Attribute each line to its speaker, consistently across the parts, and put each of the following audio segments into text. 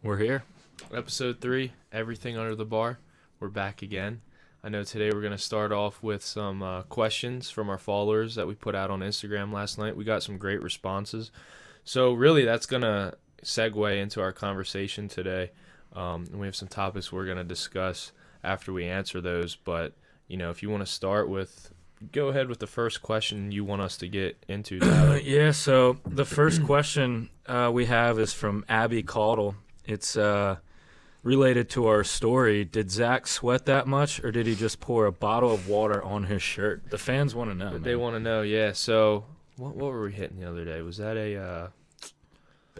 Speaker 1: We're here.
Speaker 2: Episode 3, Everything Under the Bar. We're back again. I know today we're going to start off with some questions from our followers that we put out on Instagram last night. We got some great responses. So really that's going to segue into our conversation today. And we have some topics we're going to discuss after we answer those. But, if you want to start with, go ahead with the first question you want us to get into, Tyler.
Speaker 1: Yeah, so the first question we have is from Abby Caudle. It's related to our story. Did Zach sweat that much, or did he just pour a bottle of water on his shirt? The fans want to know.
Speaker 2: They want to know, yeah. So what were we hitting the other day? Was that a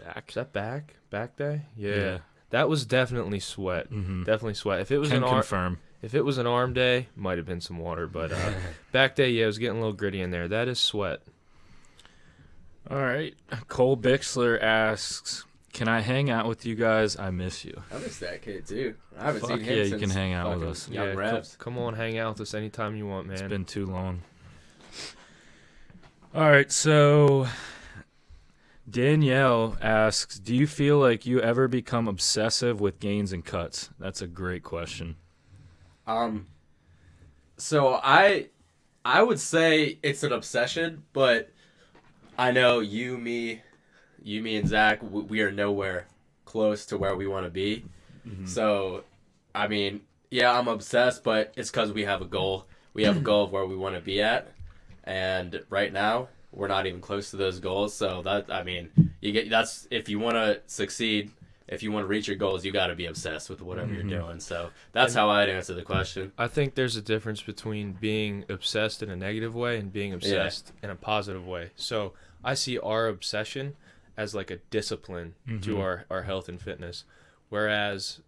Speaker 1: back?
Speaker 2: Was that back day?
Speaker 1: Yeah.
Speaker 2: That was definitely sweat.
Speaker 1: Mm-hmm.
Speaker 2: Definitely sweat. If it was
Speaker 1: confirm.
Speaker 2: If it was an arm day, might have been some water. But back day, yeah, it was getting a little gritty in there. That is sweat.
Speaker 1: All right. Cole Bixler asks, "Can I hang out with you guys? I miss you."
Speaker 3: I miss that kid too. I haven't
Speaker 1: Fuck
Speaker 3: seen him
Speaker 1: yeah,
Speaker 3: since
Speaker 1: you can hang out with us.
Speaker 3: Young
Speaker 2: Yeah,
Speaker 3: Revs.
Speaker 2: come on, hang out with us anytime you want, man.
Speaker 1: It's been too long. All right, so Danielle asks, "Do you feel like you ever become obsessive with gains and cuts?" That's a great question.
Speaker 3: So I would say it's an obsession, but I know you, me, and Zach, we are nowhere close to where we want to be.
Speaker 1: Mm-hmm.
Speaker 3: So, I mean, yeah, I'm obsessed, but it's because we have a goal. We have a goal of where we want to be at, and right now we're not even close to those goals. So that's if you want to succeed. If you want to reach your goals, you got to be obsessed with whatever
Speaker 1: Mm-hmm.
Speaker 3: you're doing. So that's how I'd answer the question.
Speaker 2: I think there's a difference between being obsessed in a negative way and being obsessed in a positive way. So I see our obsession as like a discipline to our health and fitness, whereas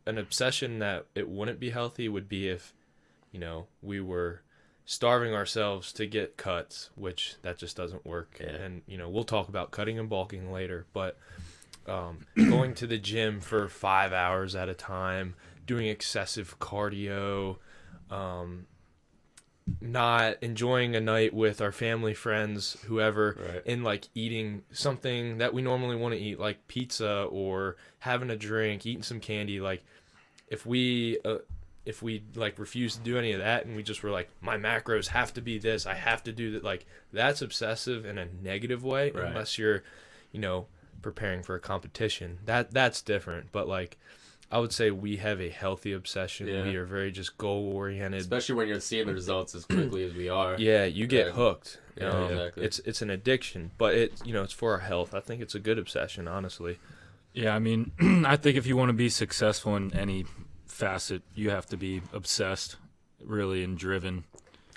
Speaker 2: an obsession that it wouldn't be healthy would be if, we were starving ourselves to get cuts, which that just doesn't work.
Speaker 3: Yeah.
Speaker 2: And, we'll talk about cutting and bulking later, but going to the gym for 5 hours at a time, doing excessive cardio, not enjoying a night with our family, friends, whoever,
Speaker 3: Right.
Speaker 2: and like eating something that we normally want to eat, like pizza or having a drink, eating some candy. Like if we like refuse to do any of that and we just were like, my macros have to be this, I have to do that, like that's obsessive in a negative way.
Speaker 3: Right.
Speaker 2: Unless you're, preparing for a competition, that's different. But like I would say we have a healthy obsession.
Speaker 3: Yeah.
Speaker 2: We are very just goal oriented,
Speaker 3: Especially when you're seeing the results as quickly as we are.
Speaker 2: yeah, you get hooked.
Speaker 3: Yeah, exactly.
Speaker 2: It's an addiction, but it's for our health. I think it's a good obsession, honestly.
Speaker 1: Yeah, I mean, I think if you want to be successful in any facet, you have to be obsessed, really, and driven.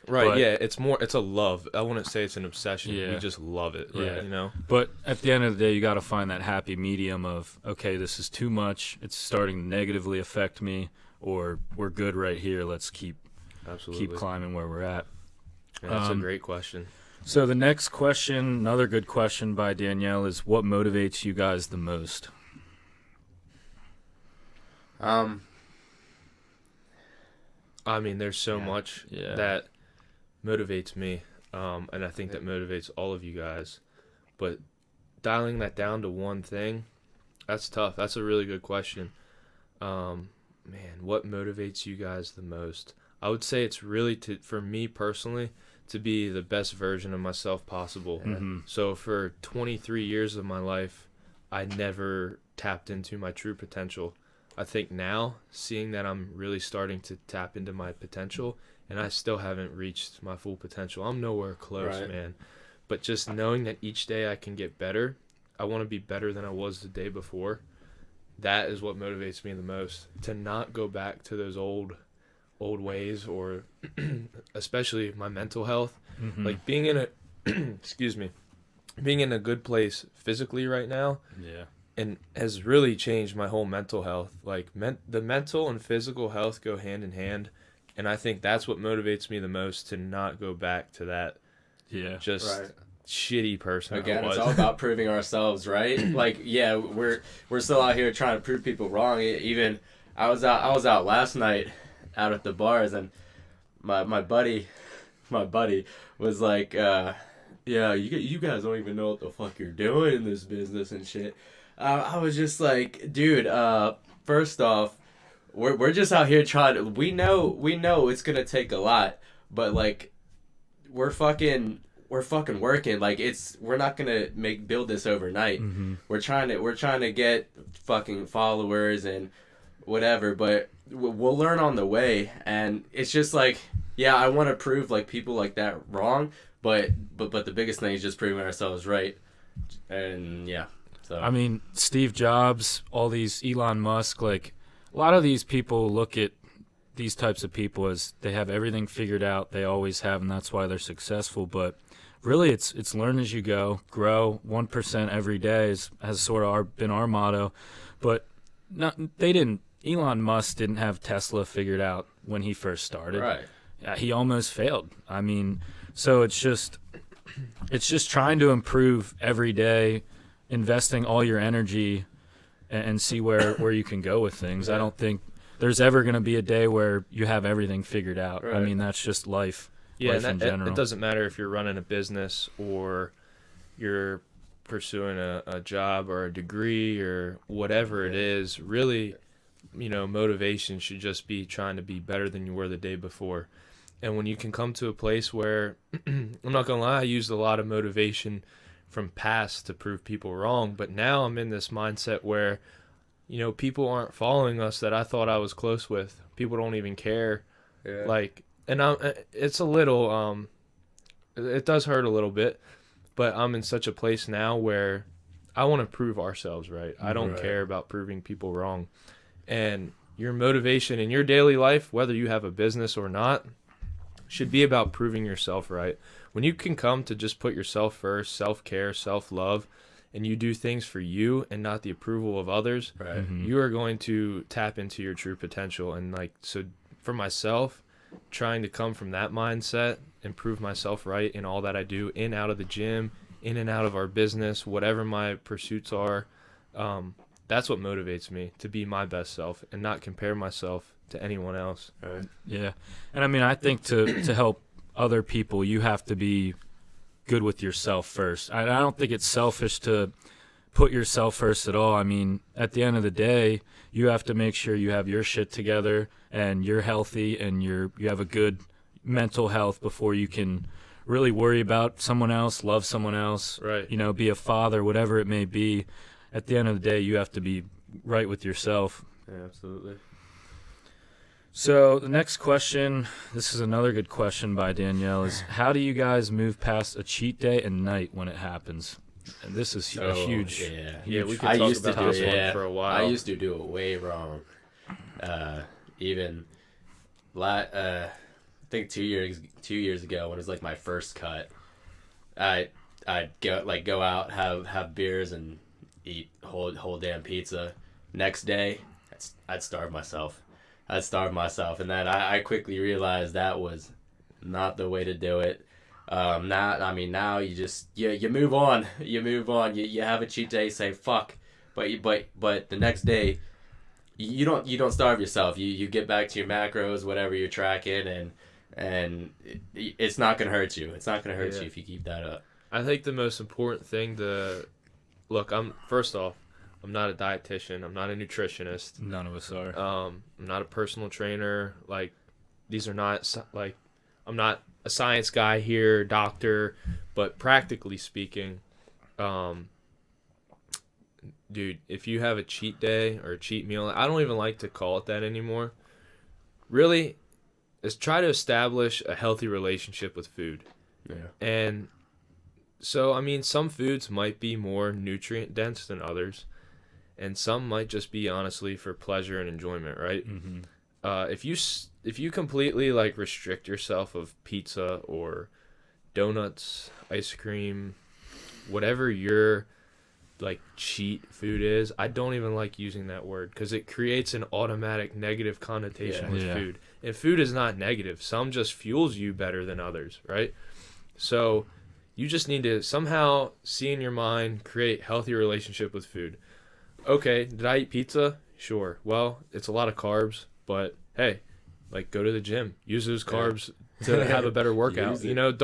Speaker 2: Right,
Speaker 1: But-
Speaker 2: yeah, it's a love. I wouldn't say it's an obsession.
Speaker 1: Yeah.
Speaker 2: We just love it,
Speaker 1: Yeah. But at the end of the day, you got to find that happy medium of, okay, this is too much, it's starting to negatively affect me, or we're good right here, let's keep
Speaker 2: Absolutely.
Speaker 1: climbing where we're at.
Speaker 2: Yeah, that's a great question.
Speaker 1: So the next question, another good question by Danielle, is what motivates you guys the most?
Speaker 2: I mean, there's so much
Speaker 1: Yeah.
Speaker 2: that motivates me, and I think that motivates all of you guys. But dialing that down to one thing, that's tough. That's a really good question. Man, what motivates you guys the most? I would say it's really for me personally, to be the best version of myself possible.
Speaker 1: Mm-hmm.
Speaker 2: So for 23 years of my life, I never tapped into my true potential. I think now, seeing that I'm really starting to tap into my potential, and I still haven't reached my full potential. I'm nowhere close,
Speaker 3: Right.
Speaker 2: man. But just knowing that each day I can get better, I want to be better than I was the day before. That is what motivates me the most. To not go back to those old ways, or especially my mental health.
Speaker 1: Mm-hmm.
Speaker 2: Like being in a being in a good place physically right now,
Speaker 1: Yeah.
Speaker 2: and has really changed my whole mental health. Like the mental and physical health go hand in hand, and I think that's what motivates me the most, to not go back to that
Speaker 1: Yeah.
Speaker 2: just
Speaker 3: Right.
Speaker 2: shitty person
Speaker 3: Again,
Speaker 2: I was.
Speaker 3: it's all about proving ourselves, right? Like, yeah, we're still out here trying to prove people wrong. Even I was out last night, out at the bars, and my buddy was like, yeah, you guys don't even know what the fuck you're doing in this business and shit. I was just like, dude, first off, we're just out here trying to, we know it's gonna take a lot, but like we're fucking working. Like we're not gonna build this overnight.
Speaker 1: Mm-hmm.
Speaker 3: We're trying to get fucking followers and whatever, but we'll learn on the way. And it's just like, yeah, I want to prove like people like that wrong, but the biggest thing is just proving ourselves right. And yeah, so
Speaker 1: I mean, Steve Jobs, all these Elon Musk, like a lot of these people look at these types of people as they have everything figured out. They always have, and that's why they're successful. But really, it's learn as you go, grow 1% every day has sort of been our motto. But Elon Musk didn't have Tesla figured out when he first started.
Speaker 3: right.
Speaker 1: He almost failed. I mean, so it's just trying to improve every day, investing all your energy, and see where you can go with things.
Speaker 3: Yeah.
Speaker 1: I don't think there's ever going to be a day where you have everything figured out.
Speaker 3: Right.
Speaker 1: I mean, that's just life.
Speaker 2: Yeah,
Speaker 1: life in
Speaker 2: and
Speaker 1: general.
Speaker 2: it doesn't matter if you're running a business or you're pursuing a job or a degree or whatever it is. Really, motivation should just be trying to be better than you were the day before. And when you can come to a place where, I'm not going to lie, I used a lot of motivation from past to prove people wrong. But now I'm in this mindset where, people aren't following us that I thought I was close with. People don't even care.
Speaker 3: Yeah.
Speaker 2: Like, and it's a little, it does hurt a little bit, but I'm in such a place now where I want to prove ourselves right. I don't
Speaker 3: Right.
Speaker 2: care about proving people wrong. And your motivation in your daily life, whether you have a business or not, should be about proving yourself right. When you can come to just put yourself first, self-care, self-love, and you do things for you and not the approval of others,
Speaker 3: Right.
Speaker 1: Mhm.
Speaker 2: you are going to tap into your true potential. And so for myself, trying to come from that mindset and prove myself right in all that I do, in out of the gym, in and out of our business, whatever my pursuits are, that's what motivates me to be my best self and not compare myself to anyone else.
Speaker 3: Right.
Speaker 1: Yeah. And I mean, I think to help other people, you have to be good with yourself first. I don't think it's selfish to put yourself first at all. I mean, at the end of the day, you have to make sure you have your shit together and you're healthy and you have a good mental health before you can really worry about someone else, love someone else,
Speaker 2: Right.
Speaker 1: be a father, whatever it may be. At the end of the day, you have to be right with yourself.
Speaker 3: Yeah, absolutely.
Speaker 1: So the next question, this is another good question by Danielle, is how do you guys move past a cheat day and night when it happens? And this is a huge.
Speaker 3: Yeah.
Speaker 2: Yeah, we could
Speaker 3: I
Speaker 2: talk
Speaker 3: used to
Speaker 2: about
Speaker 3: do
Speaker 2: this
Speaker 3: it,
Speaker 2: one for a while.
Speaker 3: I used to do it way wrong. Even, I think 2 years ago when it was like my first cut, I'd go out, have beers and eat whole damn pizza. Next day, I'd starve myself. And then I quickly realized that was not the way to do it. Now you just you move on. You have a cheat day, say fuck, but the next day you don't starve yourself. You get back to your macros, whatever you're tracking, and it's not gonna hurt you. It's not gonna hurt you if you keep that up.
Speaker 2: I think the most important thing to look, first off, I'm not a dietitian. I'm not a nutritionist.
Speaker 1: None of us are.
Speaker 2: I'm not a personal trainer. Like, these are not, like, I'm not a science guy here, doctor, but practically speaking, dude, if you have a cheat day or a cheat meal, I don't even like to call it that anymore. Really, is try to establish a healthy relationship with food.
Speaker 3: Yeah.
Speaker 2: And so, I mean, some foods might be more nutrient dense than others, and some might just be honestly for pleasure and enjoyment, right?
Speaker 1: Mm-hmm.
Speaker 2: If you completely like restrict yourself of pizza or donuts, ice cream, whatever your like cheat food is, I don't even like using that word because it creates an automatic negative connotation with food. And food is not negative. Some just fuels you better than others, right? So you just need to somehow see in your mind, create healthy relationship with food. Okay, did I eat pizza? Sure. Well, it's a lot of carbs, but hey, like go to the gym. Use those carbs to have a better workout.
Speaker 3: Use it.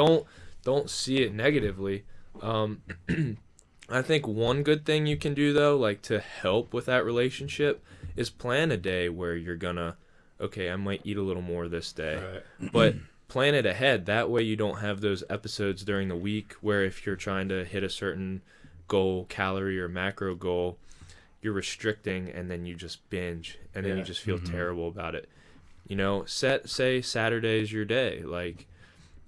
Speaker 2: Don't see it negatively. I think one good thing you can do, though, like to help with that relationship, is plan a day where you're gonna, okay, I might eat a little more this day.
Speaker 3: Right.
Speaker 2: But plan it ahead. That way you don't have those episodes during the week where if you're trying to hit a certain goal, calorie or macro goal, you're restricting and then you just binge and then you just feel terrible about it. Say Saturday is your day, like,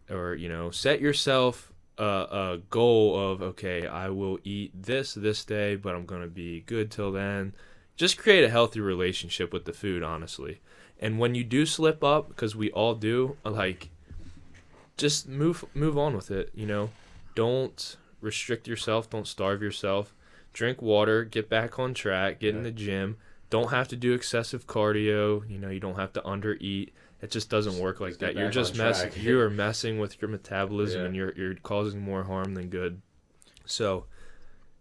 Speaker 2: or, set yourself a goal of, okay, I will eat this day, but I'm going to be good till then. Just create a healthy relationship with the food, honestly. And when you do slip up, because we all do, like, just move on with it, Don't restrict yourself. Don't starve yourself. Drink water. Get back on track. Get in the gym. Don't have to do excessive cardio. You don't have to undereat. It just doesn't work like that. You're just you are messing with your metabolism and you're causing more harm than good. So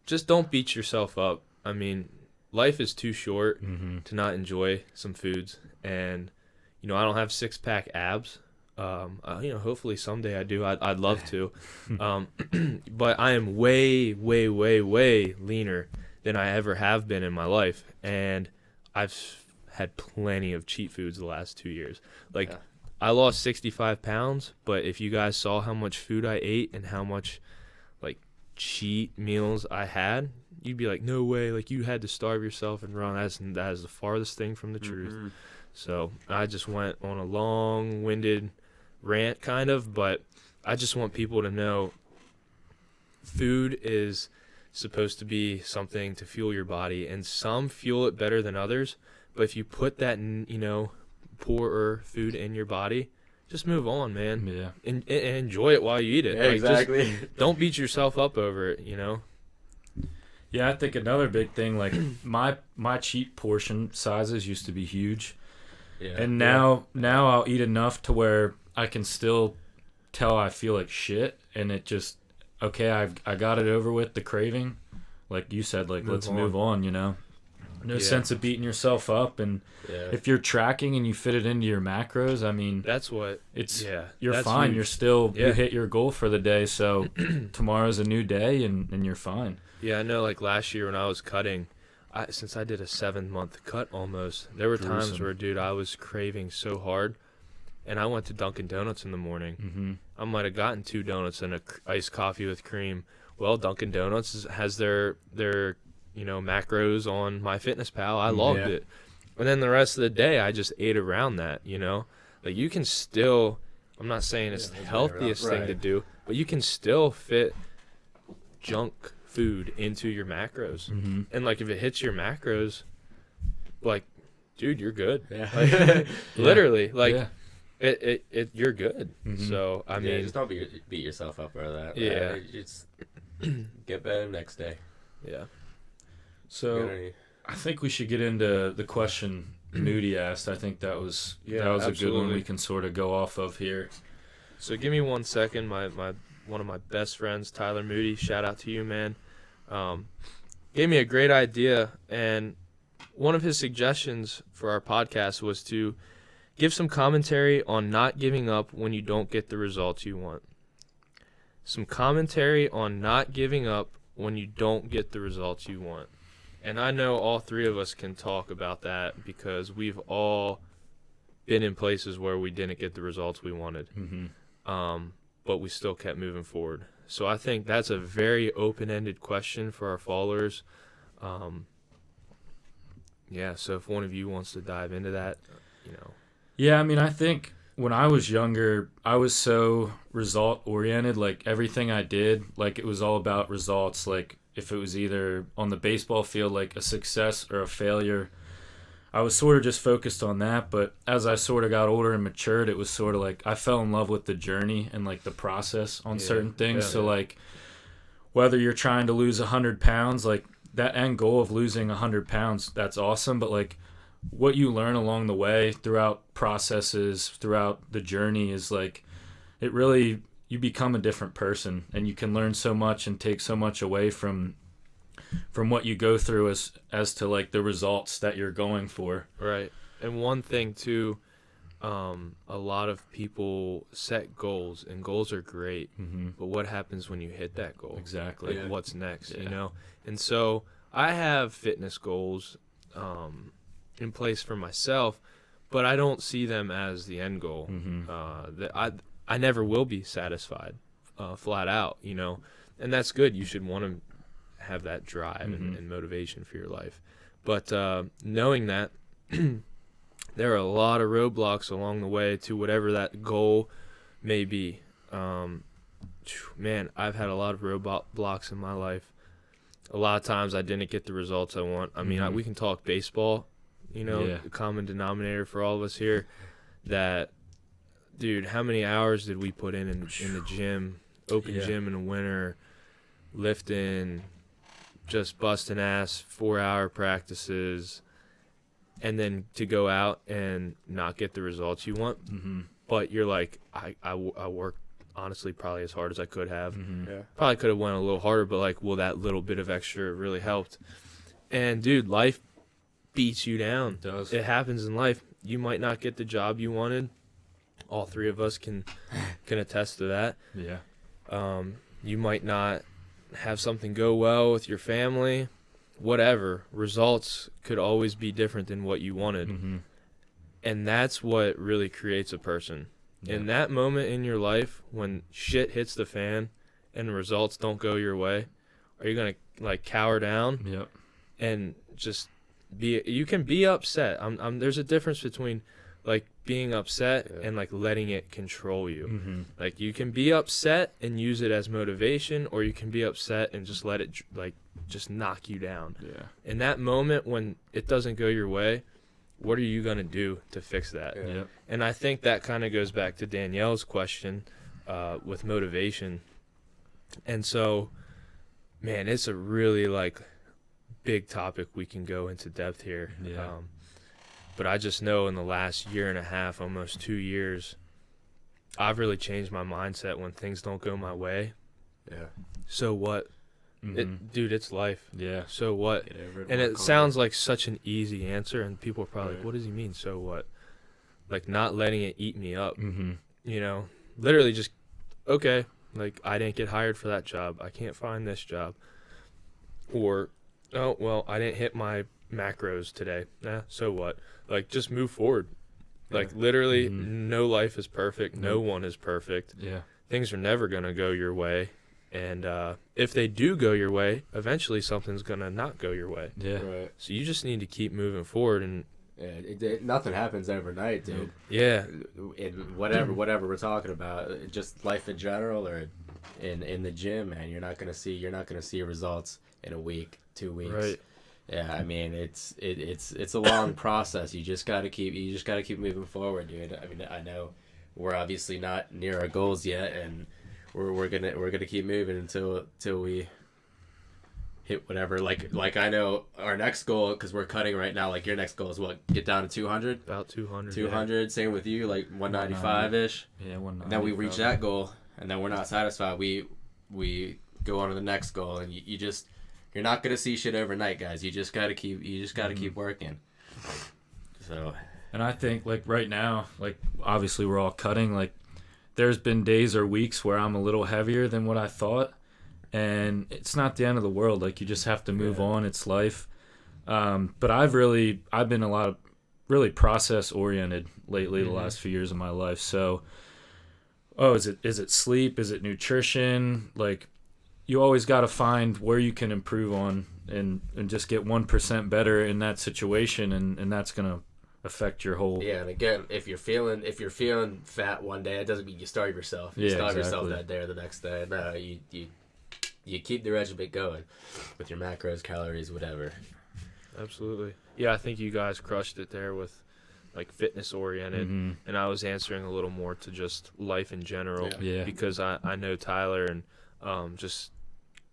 Speaker 2: just don't beat yourself up. I mean, life is too short to not enjoy some foods. And, I don't have 6-pack abs. Hopefully someday I do. I'd love to. But I am way, way, way, way leaner than I ever have been in my life. And I've had plenty of cheat foods the last 2 years. Like, I lost 65 pounds, but if you guys saw how much food I ate and how much, like, cheat meals I had, you'd be like, no way. Like, you had to starve yourself and run. That is the farthest thing from the truth. So I just went on a long-winded rant, kind of, but I just want people to know food is supposed to be something to fuel your body, and some fuel it better than others. But if you put that, poorer food in your body, just move on, man.
Speaker 1: Yeah.
Speaker 2: And enjoy it while you eat it.
Speaker 3: Yeah, exactly.
Speaker 2: Don't beat yourself up over it,
Speaker 1: Yeah, I think another big thing, like my cheat portion sizes used to be huge.
Speaker 3: Yeah.
Speaker 1: And now I'll eat enough to where I can still tell I feel like shit, and it just, okay, I got it over with, the craving. Like you said, like, let's move on, No sense of beating yourself up. And if you're tracking and you fit it into your macros, I mean,
Speaker 2: that's what
Speaker 1: you're fine.
Speaker 2: Huge.
Speaker 1: You hit your goal for the day. So tomorrow's a new day and you're fine.
Speaker 2: Yeah, I know, like last year when I was cutting, since I did a 7-month cut almost, there were times where, dude, I was craving so hard, and I went to Dunkin' Donuts in the morning. I might have gotten 2 donuts and a iced coffee with cream. Well, Dunkin' Donuts has their macros on MyFitnessPal. I logged it. And then the rest of the day, I just ate around that, Like, you can still, I'm not saying it's the healthiest thing to do, but you can still fit junk food into your macros. And, like, if it hits your macros, like, dude, you're good. Like, literally, like, it you're good. So, I mean,
Speaker 3: just don't beat yourself up over that.
Speaker 2: Yeah.
Speaker 3: Just get better next day.
Speaker 2: Yeah.
Speaker 1: So I think we should get into the question Moody asked. I think that was a good one we can sort of go off of here.
Speaker 2: So give me 1 second. My one of my best friends, Tyler Moody, shout out to you, man. Gave me a great idea, and one of his suggestions for our podcast was to give some commentary on not giving up when you don't get the results you want. Some commentary on not giving up when you don't get the results you want. And I know all 3 of us can talk about that because we've all been in places where we didn't get the results we wanted. But we still kept moving forward. So I think that's a very open-ended question for our followers. So if one of you wants to dive into that,
Speaker 1: Yeah, I mean, I think when I was younger, I was so result-oriented. Like, everything I did, like, it was all about results. Like, if it was either on the baseball field, like a success or a failure, I was sort of just focused on that. But as I sort of got older and matured, it was sort of like I fell in love with the journey and, like, the process on certain things. So, like, whether you're trying to lose 100 pounds, like, that end goal of losing 100 pounds, that's awesome. But, like, what you learn along the way throughout processes, throughout the journey is, like, it really, you become a different person, and you can learn so much and take so much away from what you go through as to, like, the results that you're going for.
Speaker 2: Right. And one thing too, a lot of people set goals, and goals are great,
Speaker 1: Mm-hmm.
Speaker 2: but what happens when you hit that goal?
Speaker 1: Exactly.
Speaker 2: Like, what's next,
Speaker 1: Yeah.
Speaker 2: you know? And so I have fitness goals in place for myself, but I don't see them as the end goal.
Speaker 1: Mm-hmm.
Speaker 2: I never will be satisfied, flat out, you know? And that's good. You should want to have that drive and motivation for your life. But knowing that there are a lot of roadblocks along the way to whatever that goal may be. Man, I've had a lot of roadblocks in my life. A lot of times I didn't get the results I want. I mean, we can talk baseball, you know,
Speaker 1: Yeah.
Speaker 2: the common denominator for all of us here. That, dude, how many hours did we put in the gym, open
Speaker 1: Yeah.
Speaker 2: gym in the winter, lifting, just busting ass, 4-hour practices, and then to go out and not get the results you want.
Speaker 1: Mm-hmm.
Speaker 2: But you're like, I worked honestly probably as hard as I could have.
Speaker 1: Mm-hmm.
Speaker 3: Yeah.
Speaker 2: Probably could have went a little harder, but like, well, that little bit of extra really helped. And dude, life beats you down.
Speaker 1: It does.
Speaker 2: It happens in life. You might not get the job you wanted. All three of us can attest to that.
Speaker 1: Yeah.
Speaker 2: You might not have something go well with your family. Whatever. Results could always be different than what you wanted.
Speaker 1: Mm-hmm.
Speaker 2: And that's what really creates a person.
Speaker 1: Yeah.
Speaker 2: In that moment in your life when shit hits the fan and the results don't go your way, are you going to like cower down
Speaker 1: Yep.
Speaker 2: and just you can be upset. There's a difference between like being upset and like letting it control you.
Speaker 1: Mm-hmm.
Speaker 2: Like you can be upset and use it as motivation, or you can be upset and just let it like just knock you down.
Speaker 1: Yeah.
Speaker 2: In that moment when it doesn't go your way, what are you going to do to fix that?
Speaker 3: Yeah.
Speaker 1: Yep.
Speaker 2: And I think that kind of goes back to Danielle's question with motivation. And so, man, it's a really like big topic we can go into depth here.
Speaker 1: Yeah.
Speaker 2: But I just know in the last year and a half, almost 2 years, I've really changed my mindset when things don't go my way.
Speaker 3: Yeah.
Speaker 2: So what?
Speaker 1: Mm-hmm.
Speaker 2: Dude, it's life.
Speaker 1: Yeah.
Speaker 2: So what?
Speaker 3: Get over
Speaker 2: And
Speaker 3: work
Speaker 2: it
Speaker 3: on
Speaker 2: sounds like such an easy answer, and people are probably like,
Speaker 3: Right.
Speaker 2: what does he mean, so what? Like, not letting it eat me up,
Speaker 1: Mm-hmm.
Speaker 2: you know? Literally just, okay, like, I didn't get hired for that job. I can't find this job. Or, oh, well, I didn't hit my macros today. So what? Like, just move forward. Like, literally, no life is perfect. No one is perfect.
Speaker 1: Yeah.
Speaker 2: Things are never going to go your way. And if they do go your way, eventually something's going to not go your way.
Speaker 1: Yeah.
Speaker 3: Right.
Speaker 2: So you just need to keep moving forward. And
Speaker 3: Yeah, nothing happens overnight, dude.
Speaker 2: yeah,
Speaker 3: In whatever we're talking about, just life in general, or in the gym, man, you're not gonna see results in a week, 2 weeks.
Speaker 2: right.
Speaker 3: Yeah, I mean it's a long process. You just gotta keep moving forward, dude. I mean, I know we're obviously not near our goals yet, and we're gonna keep moving until we hit whatever. Like I know our next goal, because we're cutting right now. Like your next goal is what? Get down to 200.
Speaker 2: About 200.
Speaker 3: 200. Same with you, like 195 ish.
Speaker 1: Yeah. One.
Speaker 3: And then we reach that goal, and then we're not satisfied. We go on to the next goal, and you're not gonna see shit overnight, guys. You just gotta keep working. So.
Speaker 1: And I think like right now, like obviously we're all cutting. Like there's been days or weeks where I'm a little heavier than what I thought, and it's not the end of the world. Like you just have to move on. It's life. But I've been a lot of really process oriented lately the last few years of my life. So, is it sleep? Is it nutrition? Like you always got to find where you can improve on and just get 1% better in that situation, and that's gonna affect your whole.
Speaker 3: Yeah, and again, if you're feeling fat one day, it doesn't mean you starve yourself. You
Speaker 1: Yeah,
Speaker 3: starve yourself
Speaker 1: exactly.
Speaker 3: that day or the next day. No, you keep the regimen going with your macros, calories, whatever.
Speaker 2: Absolutely. Yeah, I think you guys crushed it there with like fitness oriented,
Speaker 1: Mhm.
Speaker 2: and I was answering a little more to just life in general.
Speaker 1: Yeah.
Speaker 2: Because I know Tyler, and just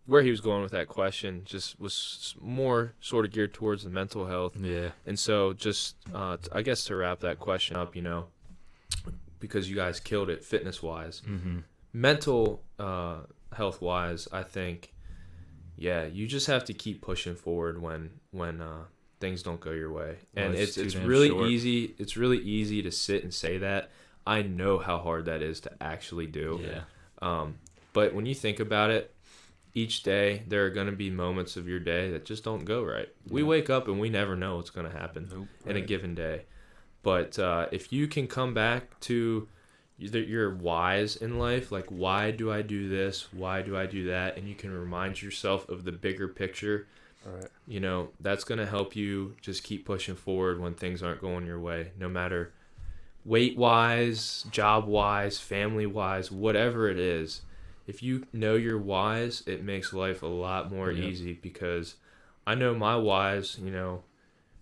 Speaker 2: where he was going with that question just was more sort of geared towards the mental health.
Speaker 1: Yeah.
Speaker 2: And so just I guess to wrap that question up, because you guys killed it fitness wise,
Speaker 1: Mm-hmm.
Speaker 2: mental health wise, I think, yeah, you just have to keep pushing forward when things don't go your way. And
Speaker 1: Life's
Speaker 2: it's
Speaker 1: too damn
Speaker 2: really
Speaker 1: short.
Speaker 2: easy. It's really easy to sit and say that. I know how hard that is to actually do.
Speaker 1: Yeah.
Speaker 2: But when you think about it, each day there are going to be moments of your day that just don't go right. We wake up and we never know what's going to happen in a given day. But if you can come back to your whys in life, like, why do I do this? Why do I do that? And you can remind yourself of the bigger picture.
Speaker 3: Right.
Speaker 2: You know, that's going to help you just keep pushing forward when things aren't going your way, no matter weight-wise, job-wise, family-wise, whatever it is. If you know your whys, it makes life a lot more easy, because I know my whys, you know,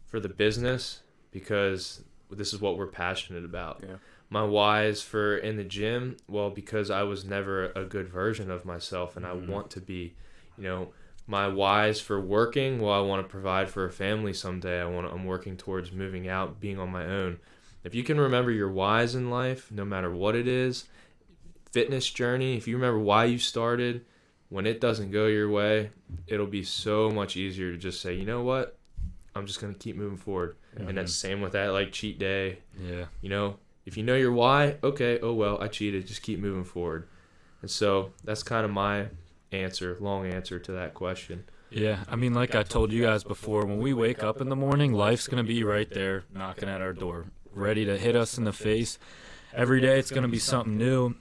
Speaker 2: for the business, because this is what we're passionate about.
Speaker 3: Yeah.
Speaker 2: My whys for in the gym, well, because I was never a good version of myself and I want to be. You know, my whys for working, well, I want to provide for a family someday. I'm working towards moving out, being on my own. If you can remember your whys in life, no matter what it is, fitness journey, if you remember why you started, when it doesn't go your way, it'll be so much easier to just say, you know what, I'm just going to keep moving forward. And that's the same with that, like, cheat day.
Speaker 1: Yeah.
Speaker 2: You know, if you know your why, okay, oh well, I cheated, just keep moving forward. And so that's kind of my long answer to that question.
Speaker 1: Yeah, I mean, like I told you guys before, when we wake up in the morning, life's going to be right there knocking at our door, ready to hit us in the face. Every day it's going to be something new.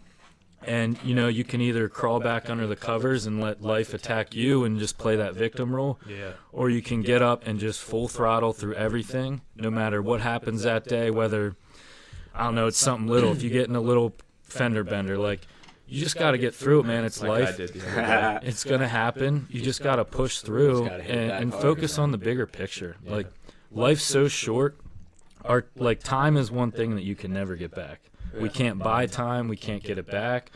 Speaker 1: And, you know, you can either crawl back under the covers and let life attack you and just play that victim role, or you can get up and just full throttle through everything, no matter what happens that day, whether, I don't know, it's something little. If you get in a little fender bender, like, you just got to get through it, man. It's
Speaker 2: Like
Speaker 1: life.
Speaker 2: I did the other day.
Speaker 1: It's going to happen. You just got to push through
Speaker 3: gotta hit it back
Speaker 1: and
Speaker 3: hard,
Speaker 1: focus
Speaker 3: man.
Speaker 1: on the bigger picture. Like, life's so short. Time is one thing that you can never get back. We can't buy time. We can't get it back.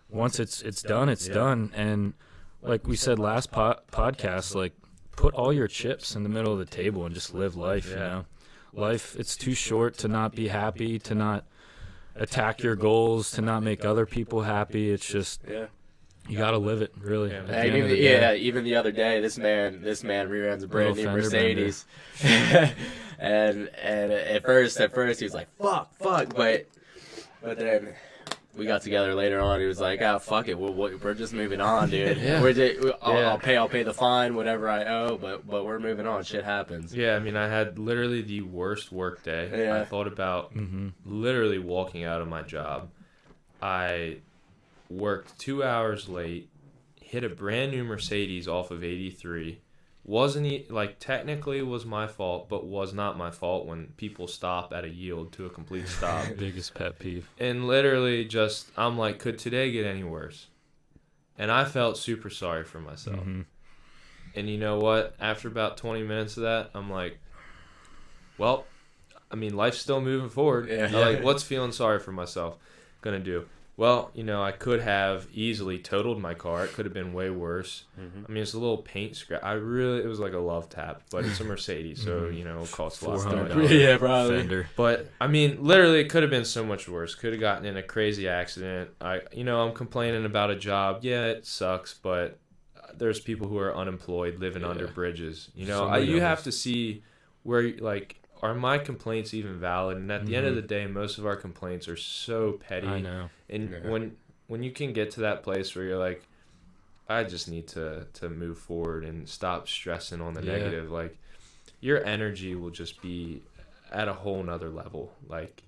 Speaker 1: Once it's done, it's done. And like we said last podcast, like, put all your chips in the middle of the table and just live life, you know. Life, it's too short to not be happy, to not attack your goals, to not make other people happy. It's just, you got to live it, really.
Speaker 2: Yeah.
Speaker 1: At the end of the day.
Speaker 3: Even the other day, this man rear-ends a brand new
Speaker 1: Little fender
Speaker 3: Mercedes, and at first he was like, fuck, but then we got together later on. He was like, fuck it, we're just moving on, dude. I'll pay the fine, whatever I owe, but we're moving on. Shit happens.
Speaker 2: Yeah, I mean, I had literally the worst work day.
Speaker 3: Yeah.
Speaker 2: I thought about literally walking out of my job. I worked 2 hours late, hit a brand new Mercedes off of 83. Technically was my fault, but was not my fault when people stop at a yield to a complete stop.
Speaker 1: Biggest pet peeve.
Speaker 2: And literally just, I'm like, could today get any worse? And I felt super sorry for myself. And you know what? After about 20 minutes of that, I'm like, well, I mean, life's still moving forward.
Speaker 3: Yeah.
Speaker 2: Like, what's feeling sorry for myself gonna do? Well, you know, I could have easily totaled my car. It could have been way worse. I mean, it's a little paint scratch. It was like a love tap, but it's a Mercedes, so, you know, it costs lots of
Speaker 1: $400
Speaker 3: Yeah, probably.
Speaker 1: fender.
Speaker 2: But I mean, literally, it could have been so much worse. Could have gotten in a crazy accident. I'm complaining about a job. Yeah, it sucks, but there's people who are unemployed, living under bridges. You know,
Speaker 1: Somebody
Speaker 2: you
Speaker 1: else.
Speaker 2: have to see where, like, are my complaints even valid? And at the end of the day, most of our complaints are so petty.
Speaker 1: I know.
Speaker 2: And when you can get to that place where you're like, I just need to move forward and stop stressing on the negative, like, your energy will just be at a whole nother level. Like,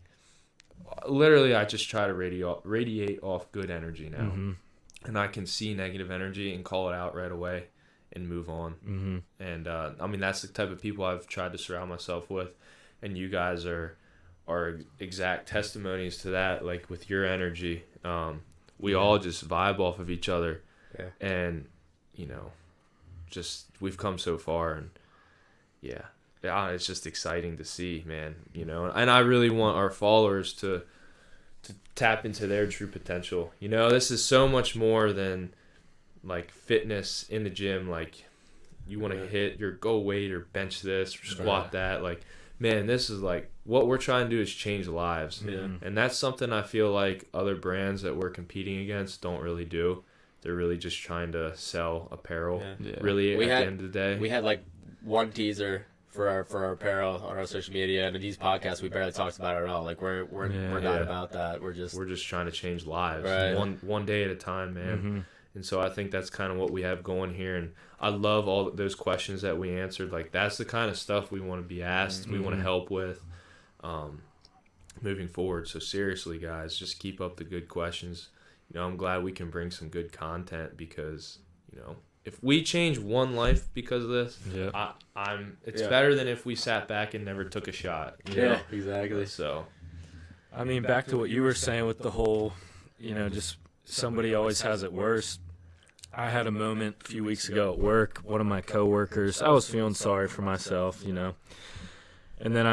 Speaker 2: literally, I just try to radiate off good energy now. And I can see negative energy and call it out right away and move on. And I mean, that's the type of people I've tried to surround myself with, and you guys are exact testimonies to that. Like, with your energy, we all just vibe off of each other, and, you know, just we've come so far, and it's just exciting to see, man. You know, and I really want our followers to tap into their true potential. You know, this is so much more than, like, fitness in the gym. Like, you want to hit your goal weight or bench this or squat that. Like, man, this is, like, what we're trying to do is change lives. And that's something I feel like other brands that we're competing against don't really do. They're really just trying to sell apparel. Really,
Speaker 3: at the
Speaker 2: end of the day.
Speaker 3: We had like one teaser for our apparel on our social media, and in these podcasts we barely talked about it at all. Like we're not about that. We're just
Speaker 2: trying to change lives,
Speaker 3: Right.
Speaker 2: one day at a time, man.
Speaker 1: Mm-hmm.
Speaker 2: And so I think that's kind of what we have going here. And I love all those questions that we answered. Like, that's the kind of stuff we want to be asked. We want to help with moving forward. So seriously, guys, just keep up the good questions. You know, I'm glad we can bring some good content because, you know, if we change one life because of this, it's better than if we sat back and never took a shot. You know?
Speaker 3: Exactly.
Speaker 2: So,
Speaker 1: I mean, back to what you were saying with the whole, you know, just somebody always has it worse. I had a moment a few weeks ago at work. One of my coworkers, I was feeling sorry for myself, you know. And then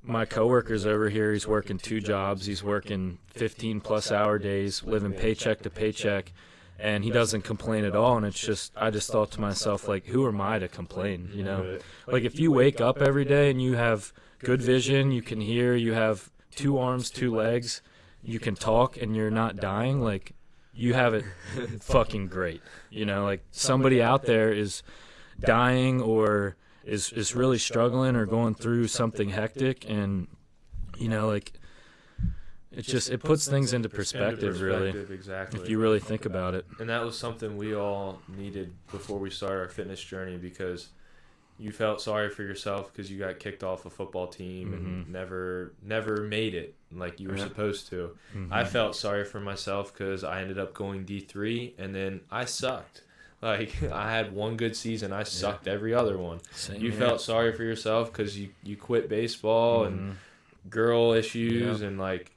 Speaker 1: my coworker's over here, he's working 2 jobs. He's working 15-plus hour days, living paycheck to paycheck, and he doesn't complain at all. And it's just, I just thought to myself, like, who am I to complain, you know? Like, if you wake up every day and you have good vision, you can hear, you have 2 arms, 2 legs, you can talk, and you're not dying, like, you have it fucking great. You know, like, somebody out there is dying or is really struggling or going through something hectic, and, you know, like, it puts things into perspective, really,
Speaker 2: exactly.
Speaker 1: if you really think about it.
Speaker 2: And that was something we all needed before we started our fitness journey, because you felt sorry for yourself because you got kicked off a football team and never made it like you were supposed to. I felt sorry for myself because I ended up going D3 and then I sucked. Like, I had one good season, I sucked every other one. You felt sorry for yourself because you quit baseball and girl issues and, like,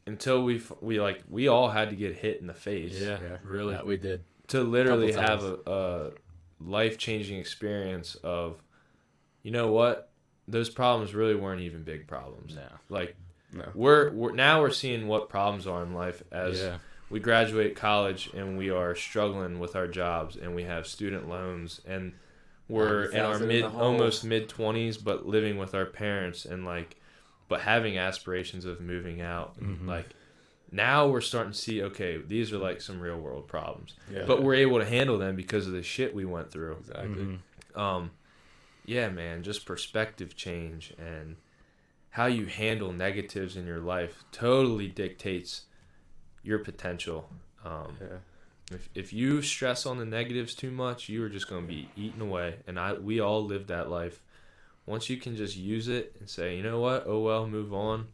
Speaker 2: until we all had to get hit in the face.
Speaker 1: Really.
Speaker 3: Yeah, we did.
Speaker 2: To literally have a life-changing experience of, you know what, those problems really weren't even big problems. Like, we're seeing what problems are in life as we graduate college and we are struggling with our jobs and we have student loans and we're in our almost mid-20s but living with our parents and, like, but having aspirations of moving out. Like, now we're starting to see, okay, these are, like, some real world problems. But we're able to handle them because of the shit we went through.
Speaker 3: Exactly.
Speaker 2: Yeah, man, just perspective change and how you handle negatives in your life totally dictates your potential. If you stress on the negatives too much, you are just going to be eaten away. And we all live that life. Once you can just use it and say, you know what, oh well, move on.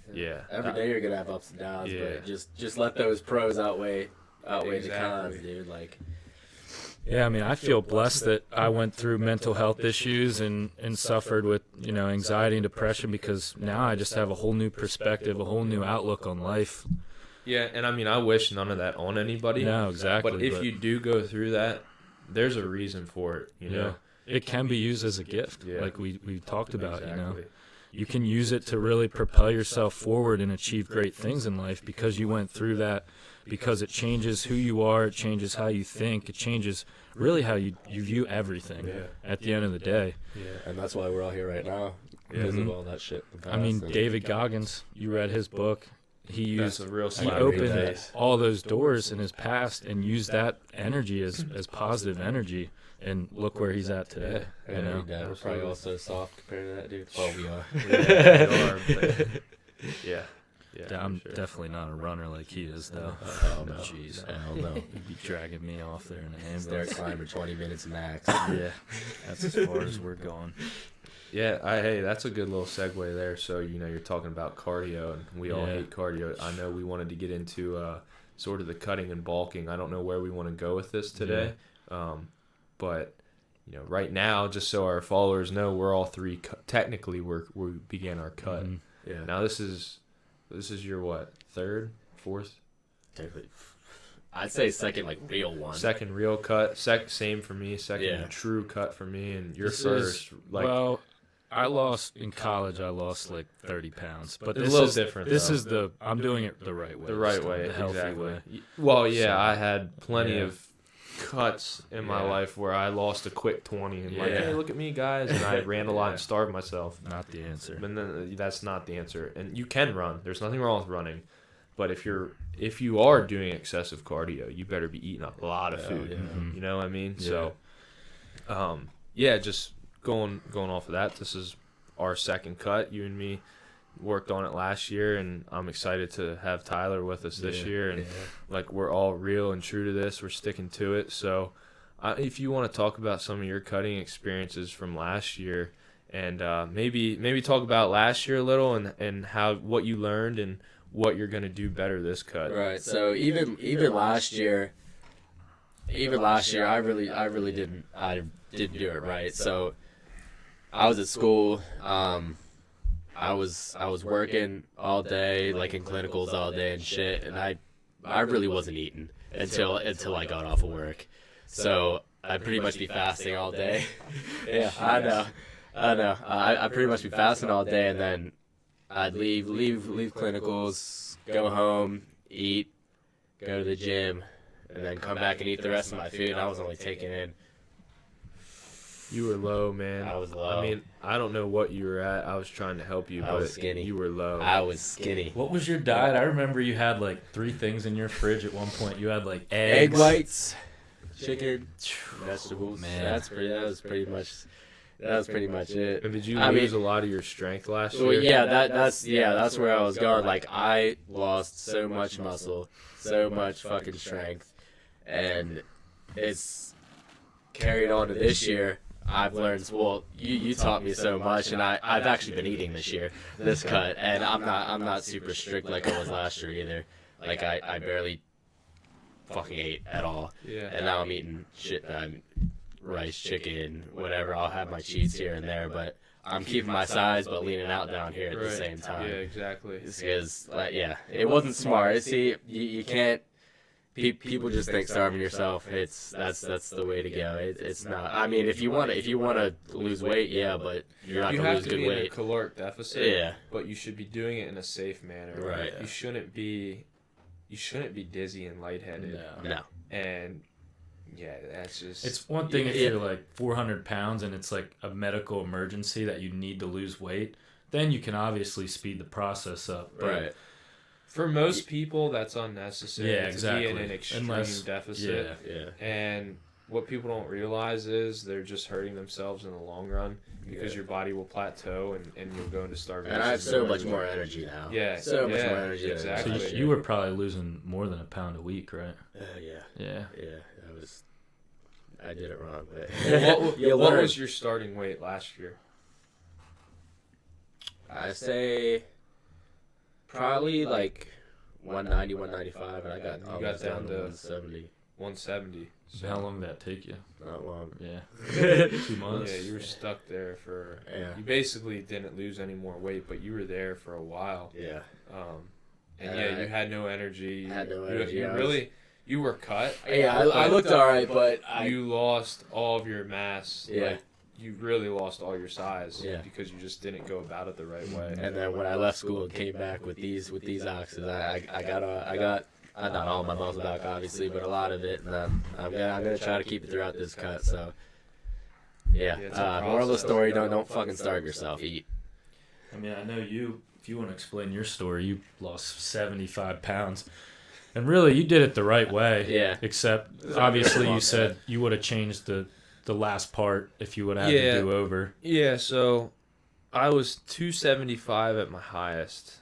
Speaker 3: Every day you're gonna have ups and downs, but just let those pros outweigh the cons, dude. Like,
Speaker 1: yeah, I mean, I feel blessed that I went through mental health issues and suffered with, you know, anxiety and depression, because now I just have a whole new perspective, a whole new outlook on life.
Speaker 2: Yeah, and I mean, I wish none of that on anybody.
Speaker 1: No, exactly.
Speaker 2: But if you do go through that, there's a reason for it, you know?
Speaker 1: It can be used as a gift, like we talked about,
Speaker 2: Exactly.
Speaker 1: you know. You can use it to really propel yourself forward and achieve great things in life because you went through that, because it changes who you are, it changes how you think, it changes really how you view everything at the end of the day.
Speaker 3: and that's why we're all here right now, because of all that shit.
Speaker 1: I mean, David Goggins, you read his book. He
Speaker 2: That's a real
Speaker 1: he
Speaker 2: slap in the
Speaker 1: opened
Speaker 2: face.
Speaker 1: all those doors in his past and used that energy as positive energy. And look where he's at today. You know?
Speaker 3: We're probably also soft compared to that dude. Well, we are.
Speaker 1: I'm
Speaker 2: for sure.
Speaker 1: definitely not a runner like he is, though.
Speaker 3: Oh, no.
Speaker 1: Jeez.
Speaker 3: Hell no.
Speaker 1: He'd be dragging me off there in an
Speaker 3: Stair
Speaker 1: ambulance.
Speaker 3: climber 20 minutes max.
Speaker 1: Yeah, that's as far as we're going.
Speaker 2: Yeah, hey, that's a good little segue there. So, you know, you're talking about cardio, and we all hate cardio. I know we wanted to get into sort of the cutting and bulking. I don't know where we want to go with this today. But, you know, right now, just so our followers know, we're all three technically we began our cut.
Speaker 3: Yeah.
Speaker 2: Now this is your what? Third, fourth?
Speaker 3: I'd say second, like, real one.
Speaker 2: Second real cut. Same for me. Second true cut for me, and your first.
Speaker 1: Well, I lost in college. I lost like 30 pounds, but
Speaker 2: It's
Speaker 1: this
Speaker 2: a little
Speaker 1: is
Speaker 2: different.
Speaker 1: This
Speaker 2: though.
Speaker 1: is I'm doing it the right way.
Speaker 2: The right
Speaker 1: this time,
Speaker 2: way,
Speaker 1: the healthy
Speaker 2: exactly.
Speaker 1: way.
Speaker 2: Well, yeah,
Speaker 1: So,
Speaker 2: I had plenty of cuts in my life where I lost a quick 20 and like, hey, look at me, guys, and I ran a lot and starved myself.
Speaker 1: Not the answer.
Speaker 2: But then that's not the answer. And you can run. There's nothing wrong with running. But if you are doing excessive cardio, you better be eating a lot of food. You know what I mean?
Speaker 1: Yeah.
Speaker 2: So, just going off of that, this is our second cut. You and me worked on it last year, and I'm excited to have Tyler with us this year. And like, we're all real and true to this. We're sticking to it. So if you want to talk about some of your cutting experiences from last year, and maybe talk about last year a little, and how what you learned and what you're going to do better this cut.
Speaker 3: Right. So even last year, I really didn't do it right. So I was at school. I was working all day, like in clinicals all day and shit, and I really wasn't eating until I got off of work. So I'd pretty much be fasting all day. Yeah, I know. I'd pretty much be fasting all day, and then I'd leave clinicals, go home, eat, go to the gym, and then come back and eat the rest of my food. And I was only taking in.
Speaker 2: You were low, man.
Speaker 3: I was low.
Speaker 2: I mean, I don't know what you were at. I was trying to help you,
Speaker 3: I
Speaker 2: but
Speaker 3: was skinny.
Speaker 2: You were low.
Speaker 3: I was skinny.
Speaker 1: What was your diet? I remember you had like 3 things in your fridge at one point. You had like
Speaker 3: Egg
Speaker 1: eggs,
Speaker 3: whites, chicken, vegetables.
Speaker 1: Man.
Speaker 3: That was pretty much it.
Speaker 2: And did you
Speaker 3: I
Speaker 2: lose
Speaker 3: mean,
Speaker 2: a lot of your strength last year?
Speaker 3: Well, yeah, that's where I was going. Like, I lost so much muscle, so much fucking strength, and it's carried on to this year. I've learned, well, you taught me so much, and I've actually been eating this cut, and I'm not super strict like I was last year either. Like, I barely fucking ate at all.
Speaker 2: Yeah.
Speaker 3: And now I'm eating shit, rice, chicken, whatever. I'll have my cheats here and there, but I'm keeping my size but leaning out down here at the same time.
Speaker 2: Yeah, exactly.
Speaker 3: It's because, it wasn't smart. See, you can't. People just think starving yourself. That's the way to go. It's not. I mean, if you want to lose weight, yeah, but you're not gonna lose good weight.
Speaker 2: You have to be in a caloric deficit.
Speaker 3: Yeah.
Speaker 2: But you should be doing it in a safe manner.
Speaker 3: Right.
Speaker 2: You shouldn't be dizzy and lightheaded.
Speaker 3: No.
Speaker 2: And yeah, that's just.
Speaker 1: It's one thing if you're like 400 pounds and it's like a medical emergency that you need to lose weight, then you can obviously speed the process up. But
Speaker 3: Right.
Speaker 2: For most people, that's unnecessary.
Speaker 1: Yeah, exactly.
Speaker 2: To be in an extreme deficit.
Speaker 3: Yeah.
Speaker 2: And what people don't realize is they're just hurting themselves in the long run, because your body will plateau and you'll go into starvation.
Speaker 3: And I have so much more energy now.
Speaker 2: Yeah.
Speaker 3: So much more energy. than
Speaker 2: Exactly.
Speaker 1: So
Speaker 3: last
Speaker 1: you
Speaker 3: year.
Speaker 1: were probably losing more than a pound a week, right?
Speaker 3: Yeah.
Speaker 1: Yeah.
Speaker 3: I did it wrong. But
Speaker 2: What was your starting weight last year?
Speaker 3: I say probably like 190, 195, and I got down to 170.
Speaker 2: 170.
Speaker 1: So how long did that take you?
Speaker 3: Not long.
Speaker 1: Yeah. 2 months?
Speaker 2: Yeah, you were stuck there for.
Speaker 3: Yeah.
Speaker 2: You basically didn't lose any more weight, but you were there for a while.
Speaker 3: Yeah.
Speaker 2: You had no energy.
Speaker 3: I had no energy.
Speaker 2: You were cut.
Speaker 3: Yeah, I looked all right, but
Speaker 2: you lost all of your mass.
Speaker 3: Yeah.
Speaker 2: Like, you really lost all your size.
Speaker 3: Yeah.
Speaker 2: Because you just didn't go about it the right way.
Speaker 3: And then when I left school and came back with these oxes, I got not all my muscle back obviously, but a lot of it, and I'm gonna try to keep it throughout this cut. So yeah, moral of the story: don't fucking starve yourself. Eat.
Speaker 1: I mean, I know you. If you want to explain your story, you lost 75 pounds, and really, you did it the right way.
Speaker 3: Yeah.
Speaker 1: Except, obviously, you said you would have changed the last part if you would have had to do over.
Speaker 2: Yeah. So I was 275 at my highest,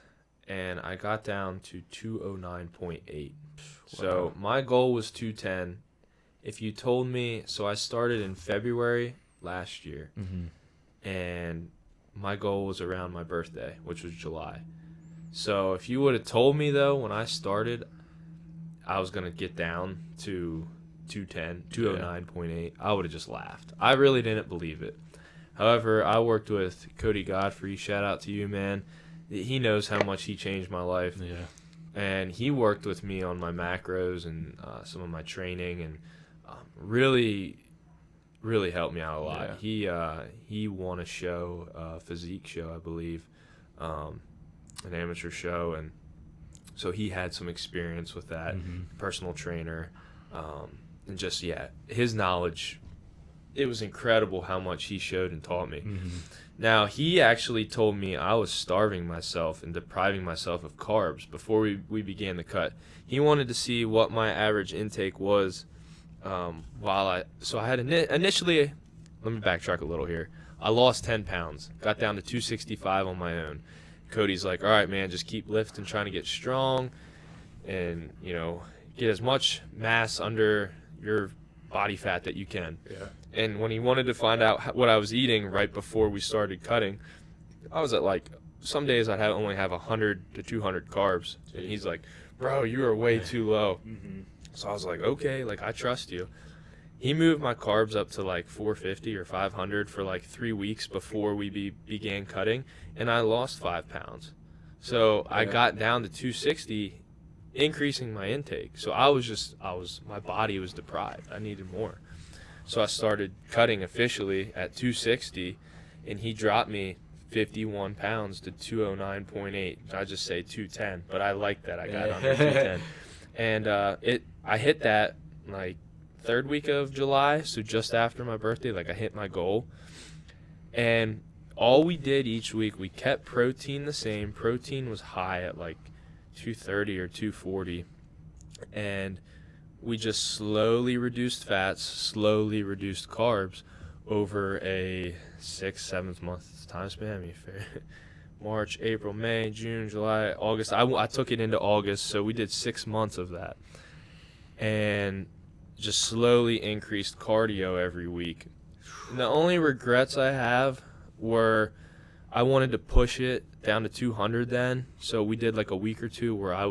Speaker 2: and I got down to 209.8. So my goal was 210. If you told me, so I started in February last year, and my goal was around my birthday, which was July. So if you would have told me, though, when I started, I was going to get down to 210, 209.8, I would have just laughed. I really didn't believe it. However, I worked with Cody Godfrey. Shout out to you, man. He knows how much he changed my life.
Speaker 1: Yeah.
Speaker 2: And he worked with me on my macros and some of my training, and really helped me out a lot.
Speaker 1: Yeah.
Speaker 2: He won a show, physique show, I believe, an amateur show, and so he had some experience with that. Personal trainer, and just his knowledge. It was incredible how much he showed and taught me. Now, he actually told me I was starving myself and depriving myself of carbs before we began the cut. He wanted to see what my average intake was. So I had initially, let me backtrack a little here. I lost 10 pounds, got down to 265 on my own. Cody's like, all right, man, just keep lifting, trying to get strong and, you know, get as much mass under your body fat that you can.
Speaker 3: Yeah.
Speaker 2: And when he wanted to find out what I was eating right before we started cutting, I was at like, some days I'd only have 100 to 200 carbs. And he's like, bro, you are way too low. So I was like, okay, like, I trust you. He moved my carbs up to like 450 or 500 for like 3 weeks before we began cutting, and I lost 5 pounds. So I got down to 260, increasing my intake. So my body was deprived. I needed more. So I started cutting officially at 260, and he dropped me 51 pounds to 209.8. I just say 210, but I like that I got under 210. And I hit that like third week of July, so just after my birthday, like I hit my goal. And all we did each week, we kept protein the same. Protein was high at like 230 or 240. And we just slowly reduced fats, slowly reduced carbs over a 6-7 month time span. I mean, March, April, May, June, July, August. I took it into August, so we did 6 months of that. And just slowly increased cardio every week. And the only regrets I have were I wanted to push it down to 200 then. So we did like a week or two where I